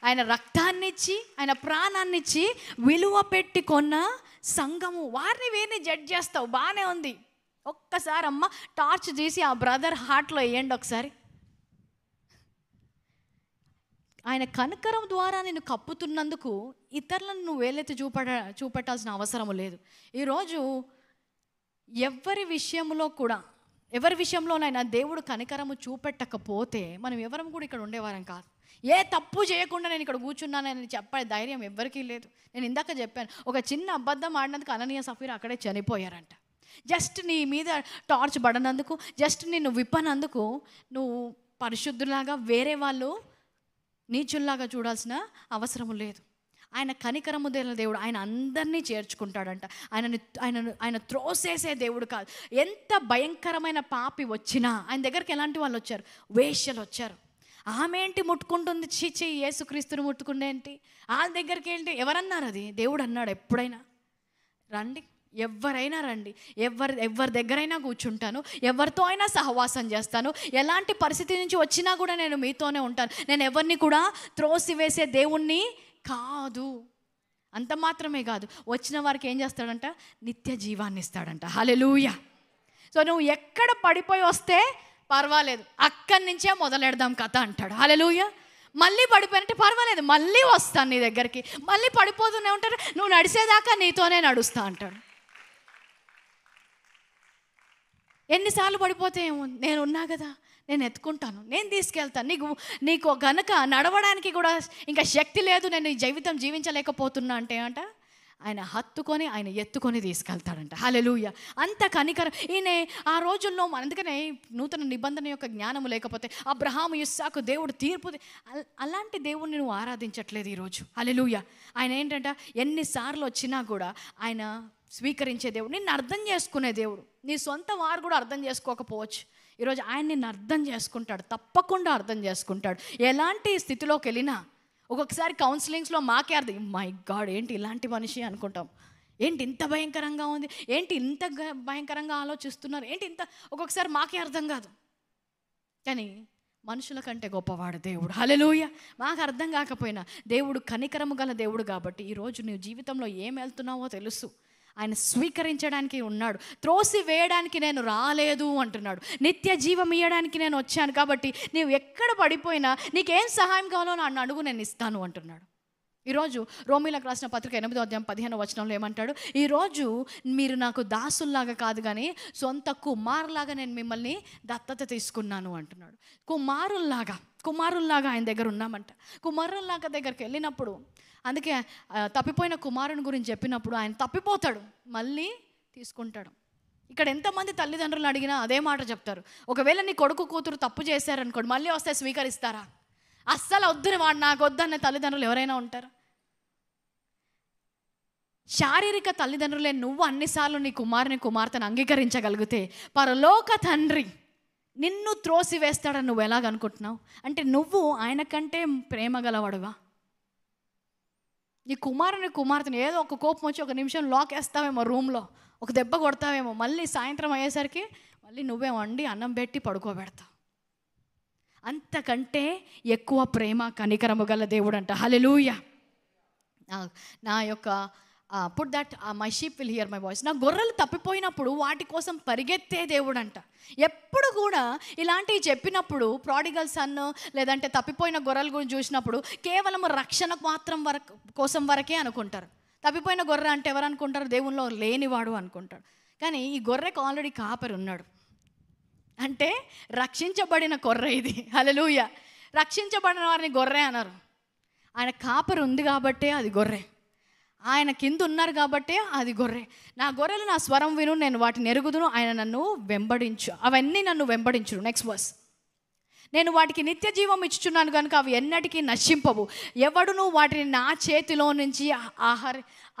ఆయన రక్తాన్నిచ్చి, ఆయన ప్రాణాన్నిచ్చి విలువ పెట్టి కొన్న సంఘము. వారిని వీరిని జడ్జ్ చేస్తావు, బాగానే ఉంది. ఒక్కసారి అమ్మ టార్చ్ తీసి ఆ బ్రదర్ హార్ట్లో వేయండి ఒకసారి. ఆయన కనికరం ద్వారా నేను కప్పుతున్నందుకు ఇతరులను నువ్వు వేలెత్తి చూపెట్టాల్సిన అవసరం లేదు. ఈరోజు ఎవరి విషయంలోనైనా దేవుడు కనికరము చూపెట్టకపోతే మనం ఎవరం కూడా ఇక్కడ ఉండేవారం కాదు. ఏ తప్పు చేయకుండా నేను ఇక్కడ కూర్చున్నానని చెప్పే ధైర్యం ఎవ్వరికీ లేదు. నేను ఇందాక చెప్పాను, ఒక చిన్న అబద్ధం ఆడినందుకు అననీయ సఫీర్ అక్కడే చనిపోయారంట. జస్ట్ నీ మీద టార్చ్ పడనందుకు, జస్ట్ నిన్ను విప్పనందుకు నువ్వు పరిశుద్ధులాగా వేరే వాళ్ళు నీచుల్లాగా చూడాల్సిన అవసరం లేదు. ఆయన కనికరము దేవుడు, ఆయన అందరినీ చేర్చుకుంటాడంట. ఆయన త్రోసేసే దేవుడు కాదు. ఎంత భయంకరమైన పాపి వచ్చినా ఆయన దగ్గరికి ఎలాంటి వాళ్ళు వచ్చారు? వేశ్యలు వచ్చారు. ఆమె ఏంటి ముట్టుకుంటుంది? చీచి, యేసుక్రీస్తుని ముట్టుకుండే ఏంటి? వాళ్ళ దగ్గరికి ఏంటి? ఎవరన్నారు? అది దేవుడు అన్నాడు. ఎప్పుడైనా రండి, ఎవరైనా రండి, ఎవరి దగ్గరైనా కూర్చుంటాను, ఎవరితో అయినా సహవాసం చేస్తాను, ఎలాంటి పరిస్థితి నుంచి వచ్చినా కూడా నేను మీతోనే ఉంటాను. నేను ఎవరిని కూడా త్రోసివేసే దేవుణ్ణి కాదు. అంత మాత్రమే కాదు, వచ్చిన వారికి ఏం చేస్తాడంట? నిత్య జీవాన్ని ఇస్తాడంట. హల్లెలూయా. సో నువ్వు ఎక్కడ పడిపోయి వస్తే పర్వాలేదు, అక్కడి నుంచే మొదలెడదాం కథ అంటాడు. హల్లెలూయా. మళ్ళీ పడిపోయినట్టే పర్వాలేదు, మళ్ళీ వస్తాను నీ దగ్గరికి. మళ్ళీ పడిపోతూనే ఉంటాడు, నువ్వు నడిచేదాకా నీతోనే నడుస్తా అంటాడు. ఎన్నిసార్లు పడిపోతే ఏముంది, నేను ఉన్నా కదా, నేను ఎత్తుకుంటాను, నేను తీసుకెళ్తాను. నీకు గనక నడవడానికి కూడా ఇంకా శక్తి లేదు, నేను ఈ జీవితం జీవించలేకపోతున్నా అంటే అంట ఆయన హత్తుకొని, ఆయన ఎత్తుకొని తీసుకెళ్తాడంట. హల్లెలూయా. అంత కనికరం ఈయన ఆ రోజుల్లో. అందుకనే నూతన నిబంధన యొక్క జ్ఞానము లేకపోతే అబ్రహాము, ఇస్సాకు దేవుడు తీర్పు, అలాంటి దేవుడిని నువ్వు ఆరాధించట్లేదు ఈరోజు. హల్లెలూయా. ఆయన ఏంటంట, ఎన్నిసార్లు వచ్చినా కూడా ఆయన స్వీకరించే దేవుడు, నిన్ను అర్థం చేసుకునే దేవుడు. నీ సొంత వారు కూడా అర్థం చేసుకోకపోవచ్చు, ఈరోజు ఆయన నిన్ను అర్థం చేసుకుంటాడు, తప్పకుండా అర్థం చేసుకుంటాడు. ఎలాంటి స్థితిలోకి వెళ్ళినా. ఒక్కొక్కసారి కౌన్సిలింగ్స్లో మాకే అర్థం, మై గాడ్ ఏంటి ఇలాంటి మనిషి అనుకుంటాం, ఏంటి ఇంత భయంకరంగా ఉంది, ఏంటి ఇంత భయంకరంగా ఆలోచిస్తున్నారు, ఏంటి ఇంత, ఒక్కొక్కసారి మాకే అర్థం కాదు. కానీ మనుషుల కంటే గొప్పవాడు దేవుడు. హల్లెలూయా. మాకు అర్థం కాకపోయినా దేవుడు కనికరము గల దేవుడు కాబట్టి ఈరోజు నీ జీవితంలో ఏం వెళ్తున్నావో తెలుసు. ఆయన స్వీకరించడానికి ఉన్నాడు. త్రోసి వేయడానికి నేను రాలేదు అంటున్నాడు. నిత్య జీవం ఇయ్యడానికి నేను వచ్చాను. కాబట్టి నీవు ఎక్కడ పడిపోయినా నీకేం సహాయం కావాలో నన్ను అడుగు, నేను ఇస్తాను అంటున్నాడు. ఈరోజు రోమీలకు రాసిన పత్రిక 8వ అధ్యాయం 15వ వచనంలో ఏమంటాడు? ఈరోజు మీరు నాకు దాసుల్లాగా కాదు కానీ సొంత కుమారులాగా నేను మిమ్మల్ని దత్తత తీసుకున్నాను అంటున్నాడు. కుమారుల్లాగా ఆయన దగ్గర ఉన్నామంట. కుమారుల్లాగా దగ్గరికి వెళ్ళినప్పుడు, అందుకే తప్పిపోయిన కుమారుని గురించి చెప్పినప్పుడు ఆయన తప్పిపోతాడు, మళ్ళీ తీసుకుంటాడు. ఇక్కడ ఎంతమంది తల్లిదండ్రులను అడిగినా అదే మాట చెప్తారు. ఒకవేళ నీ కొడుకు కూతురు తప్పు చేశారనుకోండి, మళ్ళీ వస్తే స్వీకరిస్తారా? అస్సలు వద్దుని వాడు నాకు వద్దన్న తల్లిదండ్రులు ఎవరైనా ఉంటారు? శారీరక తల్లిదండ్రులే నువ్వు అన్నిసార్లు నీ కుమార్తెను అంగీకరించగలిగితే పరలోక తండ్రి నిన్ను త్రోసి వేస్తాడని నువ్వు ఎలాగనుకుంటున్నావు? అంటే నువ్వు ఆయన కంటే ప్రేమ గలవాడుగా. నీ కుమార్తెను ఏదో ఒక కోపం వచ్చి ఒక నిమిషం లాక్ వేస్తావేమో, రూమ్లో ఒక దెబ్బ కొడతావేమో, మళ్ళీ సాయంత్రం అయ్యేసరికి మళ్ళీ నువ్వే వండి అన్నం పెట్టి పడుకోబెడతావు. అంతకంటే ఎక్కువ ప్రేమ కనికరము గల దేవుడు అంట. హల్లెలూయా. నా యొక్క put that my sheep will here my voice. నా గొర్రెలు తప్పిపోయినప్పుడు వాటి కోసం పరిగెత్తే దేవుడు అంట. ఎప్పుడు కూడా ఇలాంటివి చెప్పినప్పుడు ప్రాడిగల్ సన్ లేదంటే తప్పిపోయిన గొర్రెల గురించి చూసినప్పుడు కేవలం రక్షణ మాత్రం కోసం వరకే అనుకుంటారు. తప్పిపోయిన గొర్రె అంటే ఎవరు అనుకుంటారు? దేవునిలో లేనివాడు అనుకుంటారు. కానీ ఈ గొర్రెకు ఆల్రెడీ కాపరి ఉన్నాడు. అంటే రక్షించబడిన గొర్రె ఇది. హల్లెలూయా. రక్షించబడిన వారిని గొర్రె అన్నారు. ఆయన కాపరి ఉంది కాబట్టే అది గొర్రె. ఆయన కింద ఉన్నారు కాబట్టే అది గొర్రె. నా గొర్రెలు నా స్వరం విను, నేను వాటిని ఎరుగుదును, ఆయన నన్ను వెంబడించు, అవన్నీ నన్ను వెంబడించును. Next verse. నేను వాటికి నిత్య జీవం ఇచ్చుచున్నాను కనుక అవి ఎన్నటికీ నశింపవు, ఎవడును వాటిని నా చేతిలో నుంచి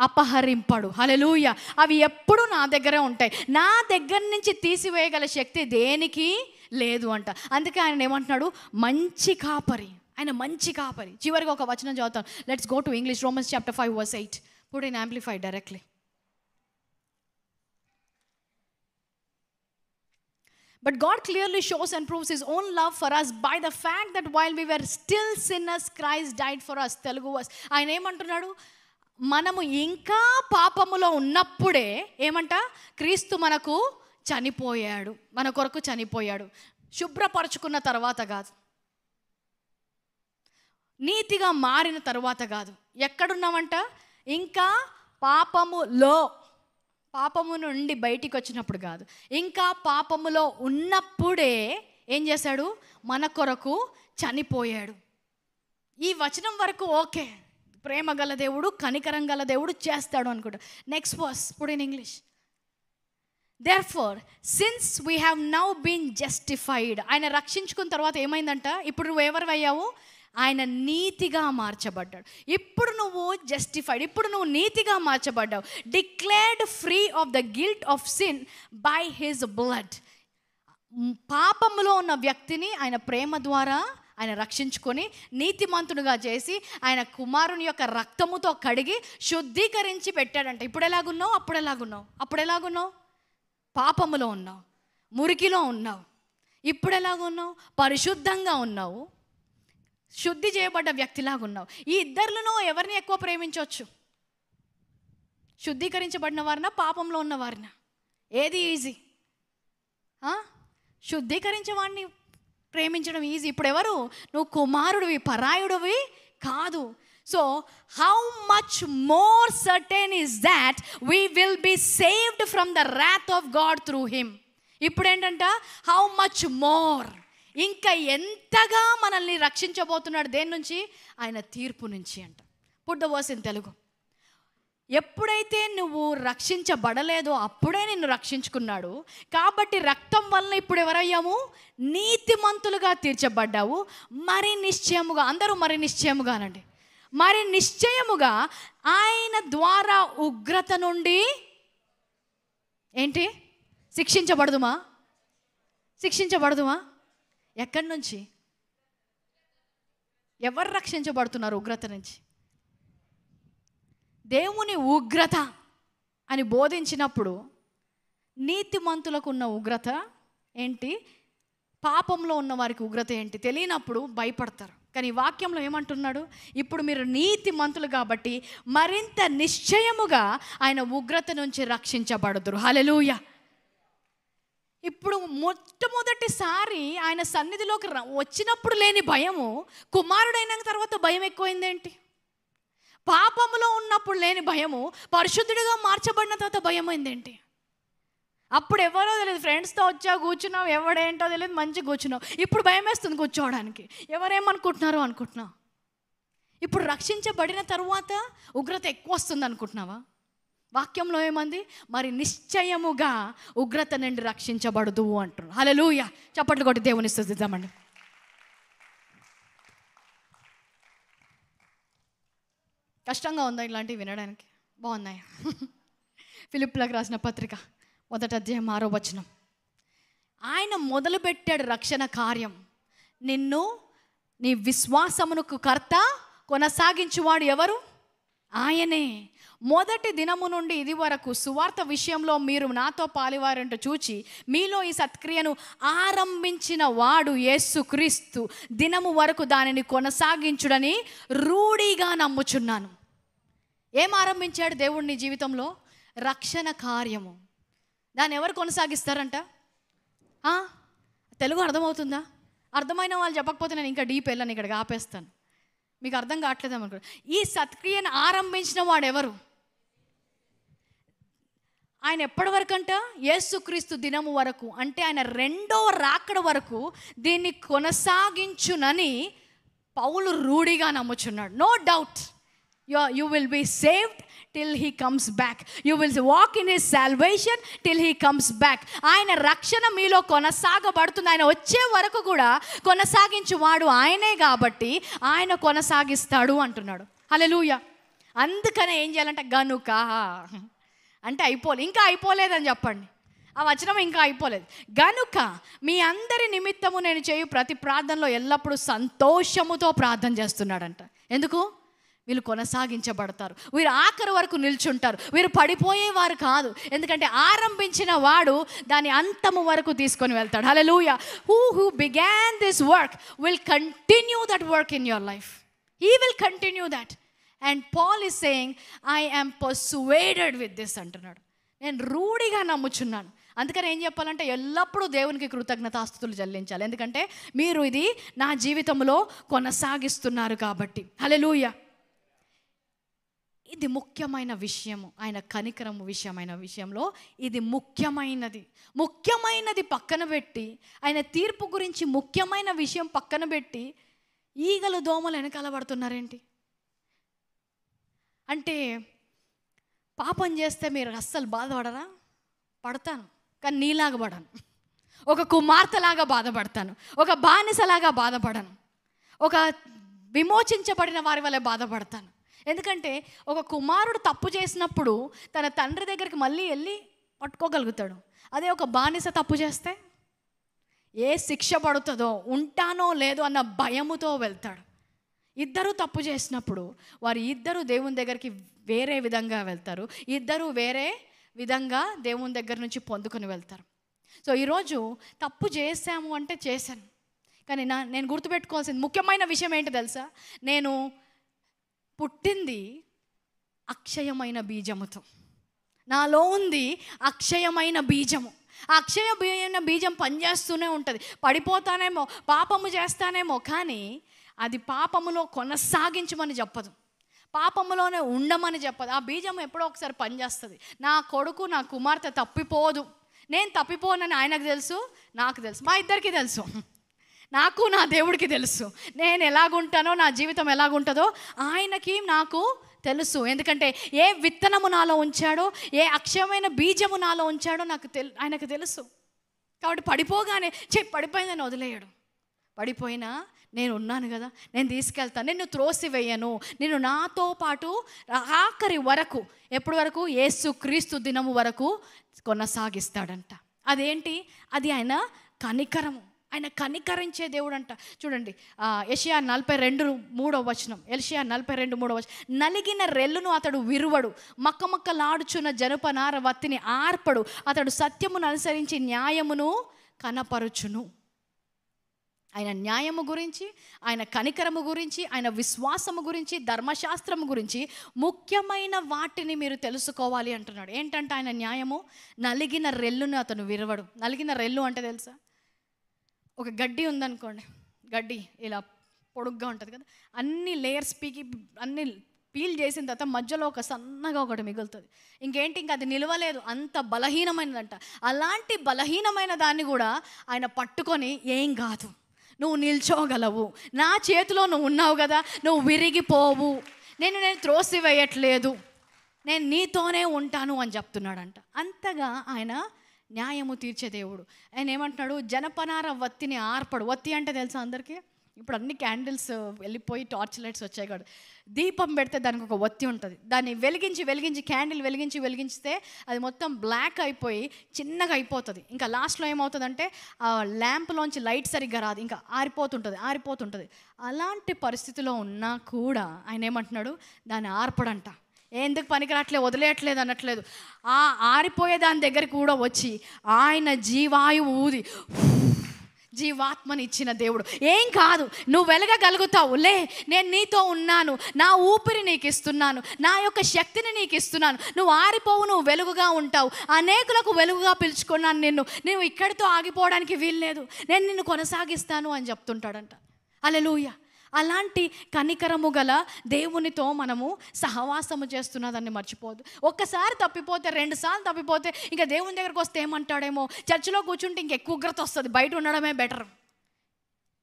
అపహరింపడు. హల్లెలూయా. అవి ఎప్పుడు నా దగ్గరే ఉంటాయి. నా దగ్గర నుంచి తీసివేయగల శక్తి దేనికి లేదు అంట. అందుకే ఆయన ఏమంటున్నాడు? మంచి కాపరి. ఆయన మంచి కాపరి. చివరికి ఒక వచనం చదువుతాం. Let's go to English. Romans chapter 5 verse 8. Put in amplified directly. But God clearly shows and proves his own love for us by the fact that while we were still sinners, Christ died for us. Telugu verse. ఆయన ఏమంటున్నాడు? మనము ఇంకా పాపములో ఉన్నప్పుడే ఏమంట? క్రీస్తు మనకు చనిపోయాడు, మన కొరకు చనిపోయాడు. శుభ్రపరచుకున్న తర్వాత కాదు, నీతిగా మారిన తర్వాత కాదు. ఎక్కడున్నామంట? ఇంకా పాపము నుండి బయటికి వచ్చినప్పుడు కాదు, ఇంకా పాపములో ఉన్నప్పుడే ఏం చేశాడు? మన కొరకు చనిపోయాడు. ఈ వచనం వరకు ఓకే, ప్రేమ గల దేవుడు, కనికరం గల దేవుడు చేస్తాడు అనుకుంటా. Next verse put in English. Therefore, since we have now been justified, ఆయన రక్షించుకున్న తర్వాత ఏమైందంట? ఇప్పుడు నువ్వు ఎవరు అయ్యావు? ఆయన నీతిగా మార్చబడ్డాడు. ఇప్పుడు నువ్వు జస్టిఫైడ్, ఇప్పుడు నువ్వు నీతిగా మార్చబడ్డావు. Declared free of the guilt of sin by his blood. పాపములో ఉన్న వ్యక్తిని ఆయన ప్రేమ ద్వారా ఆయన రక్షించుకొని నీతిమంతుడుగా చేసి ఆయన కుమారుని యొక్క రక్తముతో కడిగి శుద్ధీకరించి పెట్టాడంట. ఇప్పుడు ఎలాగున్నావు? అప్పుడు ఎలాగున్నావు? పాపములో ఉన్నావు, మురికిలో ఉన్నావు. ఇప్పుడు ఎలాగున్నావు? పరిశుద్ధంగా ఉన్నావు, శుద్ధి చేయబడ్డ వ్యక్తిలాగా ఉన్నావు. ఈ ఇద్దరిలో ఎవరిని ఎక్కువ ప్రేమించవచ్చు? శుద్ధీకరించబడిన వారినా, పాపంలో ఉన్న వారినా? ఏది ఈజీ? శుద్ధీకరించే వాడిని ప్రేమించడం ఈజీ. ఇప్పుడు ఎవరు? నువ్వు కుమారుడివి, పరాయుడివి కాదు. So how much more certain is that we will be saved from the wrath of God through him. ఇప్పుడు ఏంటంట? హౌ మచ్ మోర్, ఇంకా ఎంతగా మనల్ని రక్షించబోతున్నాడు. దేని నుంచి? ఆయన తీర్పు నుంచి అంట. Put the verse in Telugu. ఎప్పుడైతే నువ్వు రక్షించబడలేదో అప్పుడే నిన్ను రక్షించుకున్నాడు. కాబట్టి రక్తం వల్ల ఇప్పుడు ఎవరయ్యాము? నీతిమంతులుగా తీర్చబడ్డావు. మరి నిశ్చయముగా, అందరూ మరి నిశ్చయముగా అనండి, మరి నిశ్చయముగా ఆయన ద్వారా ఉగ్రత నుండి ఏంటి? శిక్షించబడదుమా? ఎక్కడి నుంచి? ఎవరు రక్షించబడుతున్నారు ఉగ్రత నుంచి? దేవుని ఉగ్రత అని బోధించినప్పుడు నీతిమంతులకు ఉన్న ఉగ్రత ఏంటి? పాపంలో ఉన్న వారికి ఉగ్రత ఏంటి తెలియనప్పుడు భయపడతారు. కానీ వాక్యంలో ఏమంటున్నాడు? ఇప్పుడు మీరు నీతిమంతులు కాబట్టి మరింత నిశ్చయముగా ఆయన ఉగ్రత నుంచి రక్షించబడుదురు. హల్లెలూయా. ఇప్పుడు మొట్టమొదటిసారి ఆయన సన్నిధిలోకి వచ్చినప్పుడు లేని భయము, కుమారుడైన తర్వాత భయం ఎక్కువైందేంటి? పాపములో ఉన్నప్పుడు లేని భయము, పరిశుద్ధుడిగా మార్చబడిన తర్వాత భయం అయిందేంటి? అప్పుడు ఎవరో తెలియదు, ఫ్రెండ్స్తో వచ్చా కూర్చున్నావు, ఎవడేంటో తెలియదు, మంచిగా కూర్చున్నావు. ఇప్పుడు భయం వేస్తుంది కూర్చోవడానికి, ఎవరేమనుకుంటున్నారో అనుకుంటున్నావు. ఇప్పుడు రక్షించబడిన తరువాత ఉగ్రత ఎక్కువ వస్తుంది అనుకుంటున్నావా? వాక్యంలో ఏమంది? మరి నిశ్చయముగా ఉగ్రత నుండి రక్షించబడదు అంటున్నారు. హల్లెలూయా. చప్పట్లు కొట్టి దేవుని స్తుతిద్దామండి. కష్టంగా ఉందా ఇలాంటివి వినడానికి? బాగున్నాయి. ఫిలిప్పీలకు రాసిన పత్రిక 1వ అధ్యాయం 6వ వచనం. ఆయన మొదలుపెట్టాడు రక్షణ కార్యం. నిన్ను నీ విశ్వాసమునకు కర్త కొనసాగించువాడు ఎవరు? ఆయనే. మొదటి దినము నుండి ఇది వరకు సువార్త విషయంలో మీరు నాతో పాలివారంటూ చూచి మీలో ఈ సత్క్రియను ఆరంభించిన వాడు యేసుక్రీస్తు దినము వరకు దానిని కొనసాగించుడని రూఢిగా నమ్ముచున్నాను. ఏం ఆరంభించాడు దేవుడు నీ జీవితంలో? రక్షణ కార్యము. దాన్ని ఎవరు కొనసాగిస్తారంట? తెలుగు అర్థమవుతుందా? అర్థమైన వాళ్ళు చెప్పకపోతే నేను ఇంకా డీప్ వెళ్ళాను, ఇక్కడికి ఆపేస్తాను. మీకు అర్థం కావట్లేదేమో అనుకో. ఈ సత్క్రియను ఆరంభించిన వాడు ఎవరు? ఆయన ఎప్పటి వరకు అంట? యేసుక్రీస్తు దినము వరకు, అంటే ఆయన రెండవ రాకడ వరకు దీన్ని కొనసాగించునని పౌలు రూఢిగా నమ్ముచున్నాడు. No doubt you will be saved till he comes back. You will walk in his salvation till he comes back. ఆయన రక్షణ మీలో కొనసాగబడుతుంది. ఆయన వచ్చే వరకు కూడా కొనసాగించువాడు ఆయనే కాబట్టి ఆయన కొనసాగిస్తాడు అంటున్నాడు. హల్లెలూయా. అందుకనే ఏం చేయాలంటే గనుక అంటే ఇంకా అయిపోలేదని చెప్పండి. ఆ వచనం ఇంకా అయిపోలేదు. గనుక మీ అందరి నిమిత్తము నేను చేయు ప్రతి ప్రార్థనలో ఎల్లప్పుడూ సంతోషముతో ప్రార్థన చేస్తున్నాడంట. ఎందుకు? వీళ్ళు కొనసాగించబడతారు, వీరు ఆఖరి వరకు నిల్చుంటారు, వీరు పడిపోయేవారు కాదు. ఎందుకంటే ఆరంభించిన వాడు దాని అంతము వరకు తీసుకొని వెళ్తాడు. హల్లెలూయా. who began this work will continue that work in your life. He will continue that. And Paul is saying, I am persuaded with this అంటున్నాడు. నేను రూఢిగా నమ్ముచున్నాను. అందుకని ఏం చెప్పాలంటే ఎల్లప్పుడూ దేవునికి కృతజ్ఞతాస్తుతులు చెల్లించాలి. ఎందుకంటే మీరు ఇది నా జీవితంలో కొనసాగిస్తున్నారు కాబట్టి. హల్లెలూయా. ఇది ముఖ్యమైన విషయము. ఆయన కనికరము విషయమైన విషయంలో ఇది ముఖ్యమైనది పక్కన పెట్టి, ఆయన తీర్పు గురించి ముఖ్యమైన విషయం పక్కన పెట్టి ఈగలు దోమలు వెనకాల పడుతున్నారేంటి? అంటే పాపం చేస్తే మీరు అస్సలు బాధపడరా? పడతాను, కానీ నీలాగా పడను. ఒక కుమార్తెలాగా బాధపడతాను, ఒక బానిసలాగా బాధపడను, ఒక విమోచించబడిన వారి వల్ల బాధపడతాను. ఎందుకంటే ఒక కుమారుడు తప్పు చేసినప్పుడు తన తండ్రి దగ్గరికి మళ్ళీ వెళ్ళి పట్టుకోగలుగుతాడు. అదే ఒక బానిస తప్పు చేస్తే ఏ శిక్ష పడుతుందో, ఉంటానో లేదో అన్న భయముతో వెళ్తాడు. ఇద్దరు తప్పు చేసినప్పుడు వారు ఇద్దరు దేవుని దగ్గరికి వేరే విధంగా వెళ్తారు, ఇద్దరు వేరే విధంగా దేవుని దగ్గర నుంచి పొందుకొని వెళ్తారు. సో ఈరోజు తప్పు చేశాము అంటే చేశాను, కానీ నేను గుర్తుపెట్టుకోవాల్సింది ముఖ్యమైన విషయం ఏంటి తెలుసా? నేను పుట్టింది అక్షయమైన బీజముతో. నాలో ఉంది అక్షయమైన బీజము. ఆ అక్షయమైన బీజం పనిచేస్తూనే ఉంటుంది. పడిపోతానేమో, పాపము చేస్తానేమో, కానీ అది పాపములో కొనసాగించమని చెప్పదు, పాపములోనే ఉండమని చెప్పదు. ఆ బీజం ఎప్పుడో ఒకసారి పనిచేస్తుంది. నా కొడుకు, నా కుమార్తె తప్పిపోదు. నేను తప్పిపోనని ఆయనకు తెలుసు, నాకు తెలుసు, మా ఇద్దరికీ తెలుసు. నాకు నా దేవుడికి తెలుసు నేను ఎలాగుంటానో, నా జీవితం ఎలాగుంటుందో ఆయనకి నాకు తెలుసు. ఎందుకంటే ఏ విత్తనము నాలో ఉంచాడో, ఏ అక్షయమైన బీజము నాలో ఉంచాడో ఆయనకు తెలుసు. కాబట్టి పడిపోగానే పడిపోయిందని వదిలేయడు. పడిపోయినా నేను ఉన్నాను కదా, నేను తీసుకెళ్తాను, నిన్ను త్రోసివేయను, నిన్ను నాతో పాటు ఆఖరి వరకు, ఎప్పటి వరకు? యేసుక్రీస్తు దినము వరకు కొనసాగిస్తాడంట. అదేంటి? అది ఆయన కనికరము. ఆయన కనికరించే దేవుడు అంట. చూడండి, యెషయా 42:3 వచనం. యెషయా 42:3 వచనం. నలిగిన రెల్లును అతడు విరువడు, మక్కమక్కలాడుచున్న జనపనార వత్తిని ఆర్పడు, అతడు సత్యమును అనుసరించి న్యాయమును కనపరుచును. ఆయన న్యాయము గురించి, ఆయన కనికరము గురించి, ఆయన విశ్వాసము గురించి, ధర్మశాస్త్రము గురించి ముఖ్యమైన వాటిని మీరు తెలుసుకోవాలి అంటున్నాడు. ఏంటంటే ఆయన న్యాయము, నలిగిన రెల్లును అతను విరవడు. నలిగిన రెల్లు అంటే తెలుసా? ఒక గడ్డి ఉందనుకోండి, గడ్డి ఇలా పొడుగ్గా ఉంటుంది కదా, అన్ని లేయర్స్ పీకి అన్ని పీల్ చేసిన తర్వాత మధ్యలో ఒక సన్నగా ఒకటి మిగులుతుంది. ఇంకేంటి, ఇంకా అది నిలవలేదు, అంత బలహీనమైనదంట. అలాంటి బలహీనమైన దాన్ని కూడా ఆయన పట్టుకొని, ఏం కాదు, నువ్వు నిల్చోగలవు, నా చేతిలో నువ్వు ఉన్నావు కదా, నువ్వు విరిగిపోవు, నేను త్రోసివేయట్లేదు, నేను నీతోనే ఉంటాను అని చెప్తున్నాడంట. అంతగా ఆయన న్యాయము తీర్చే దేవుడు. ఆయన ఏమంటున్నాడు, జనపనార వత్తిని ఆర్పడు. వత్తి అంటే తెలుసా అందరికీ? ఇప్పుడు అన్ని క్యాండిల్స్ వెళ్ళిపోయి టార్చ్ లైట్స్ వచ్చాయి కాదు, దీపం పెడితే దానికి ఒక వత్తి ఉంటుంది, దాన్ని వెలిగించి క్యాండిల్ వెలిగిస్తే అది మొత్తం బ్లాక్ అయిపోయి చిన్నగా అయిపోతుంది. ఇంకా లాస్ట్లో ఏమవుతుందంటే ఆ ల్యాంప్లోంచి లైట్ సరిగ్గా రాదు, ఇంకా ఆరిపోతుంటుంది. అలాంటి పరిస్థితిలో ఉన్నా కూడా ఆయన ఏమంటున్నాడు, దాన్ని ఆర్పడంట. ఎందుకు పనికిరాట్లేదు, వదిలేయట్లేదు అనట్లేదు. ఆ ఆరిపోయే దాని దగ్గరికి కూడా వచ్చి ఆయన జీవాయువు ఊది జీవాత్మని ఇచ్చిన దేవుడు. ఏం కాదు, నువ్వు వెలగగలుగుతావు, లే, నేను నీతో ఉన్నాను, నా ఊపిరి నీకు ఇస్తున్నాను, నా యొక్క శక్తిని నీకు ఇస్తున్నాను, నువ్వు ఆరిపోవు, నువ్వు వెలుగుగా ఉంటావు, అనేకులకు వెలుగుగా పిలుచుకున్నాను నిన్ను, నువ్వు ఇక్కడితో ఆగిపోవడానికి వీల్లేదు, నేను నిన్ను కొనసాగిస్తాను అని చెప్తుంటాడంట. హల్లెలూయా. అలాంటి కనికరము గల దేవునితో మనము సహవాసము చేస్తున్నదాన్ని మర్చిపోదు. ఒక్కసారి తప్పిపోతే, 2 సార్లు తప్పిపోతే ఇంకా దేవుని దగ్గరకు వస్తే ఏమంటాడేమో, చర్చిలో కూర్చుంటే ఇంకెక్కువ ఉగ్రత వస్తుంది, బయట ఉండడమే బెటర్.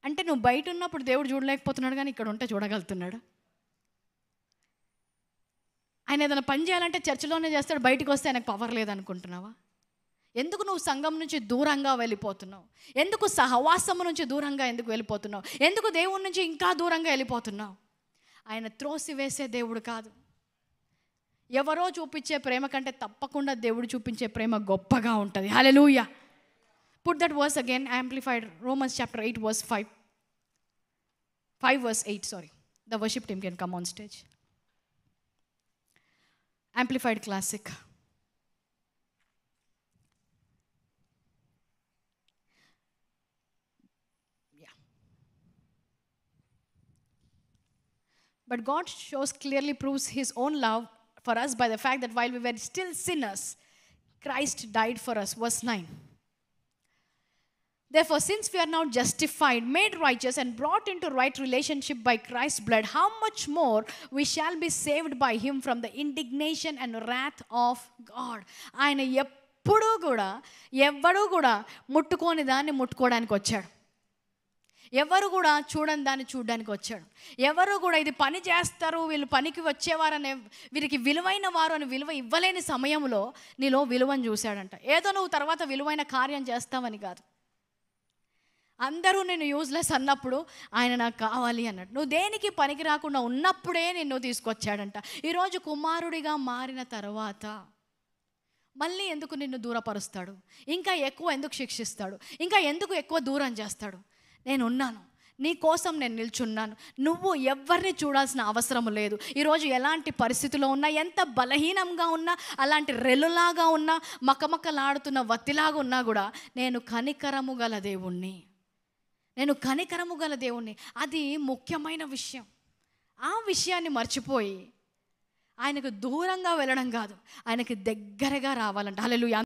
అంటే నువ్వు బయట ఉన్నప్పుడు దేవుడు చూడలేకపోతున్నాడు, కానీ ఇక్కడ ఉంటే చూడగలుగుతున్నాడు. ఆయన ఏదైనా పని చేయాలంటే చర్చిలోనే చేస్తాడు, బయటకు వస్తే ఆయనకు పవర్ లేదనుకుంటున్నావా? ఎందుకు నువ్వు సంఘం నుంచి దూరంగా వెళ్ళిపోతున్నావు? ఎందుకు సహవాసము నుంచి దూరంగా ఎందుకు వెళ్ళిపోతున్నావు? ఎందుకు దేవుడి నుంచి ఇంకా దూరంగా వెళ్ళిపోతున్నావు? ఆయన త్రోసివేసే దేవుడు కాదు. ఎవరో చూపించే ప్రేమ కంటే తప్పకుండా దేవుడు చూపించే ప్రేమ గొప్పగా ఉంటుంది. Hallelujah. Put that verse again, amplified, Romans chapter 8 verse 5 verse 8, sorry. The worship team can come on stage. Amplified classic. But God clearly proves his own love for us by the fact that while we were still sinners, Christ died for us. Verse 9. Therefore, since we are now justified, made righteous, and brought into right relationship by Christ's blood, how much more we shall be saved by him from the indignation and wrath of God. ఆయన ఎప్పుడూ కూడా ఎవ్వడూ కూడా ముట్టుకోని దాన్ని ముట్టుకోవడానికి వచ్చాడు. ఎవరు కూడా చూడని దాన్ని చూడడానికి వచ్చాడు. ఎవరు కూడా ఇది పని చేస్తారు, వీళ్ళు పనికి వచ్చేవారనే, వీరికి విలువైన వారు అని విలువ ఇవ్వలేని సమయంలో నీలో విలువను చూశాడంట. ఏదో నువ్వు తర్వాత విలువైన కార్యం చేస్తావని కాదు. అందరూ నేను యూజ్లెస్ అన్నప్పుడు ఆయన నాకు కావాలి అన్నాడు. నువ్వు దేనికి పనికి రాకుండా ఉన్నప్పుడే నిన్ను తీసుకొచ్చాడంట. ఈరోజు కుమారుడిగా మారిన తర్వాత మళ్ళీ ఎందుకు నిన్ను దూరపరుస్తాడు? ఇంకా ఎక్కువ ఎందుకు శిక్షిస్తాడు? ఇంకా ఎందుకు ఎక్కువ దూరం చేస్తాడు? నేనున్నాను, నీ కోసం నేను నిల్చున్నాను. నువ్వు ఎవరిని చూడాల్సిన అవసరం లేదు. ఈరోజు ఎలాంటి పరిస్థితిలో ఉన్నా, ఎంత బలహీనంగా ఉన్నా, అలాంటి రెల్లులాగా ఉన్నా, మకమకలాడుతున్న వత్తిలాగా ఉన్నా కూడా నేను కనికరము గల దేవుణ్ణి, నేను కనికరము గల దేవుణ్ణి. అది ముఖ్యమైన విషయం. ఆ విషయాన్ని మర్చిపోయి ఆయనకు దూరంగా వెళ్ళడం కాదు, ఆయనకి దగ్గరగా రావాలంట. హల్లెలూయా.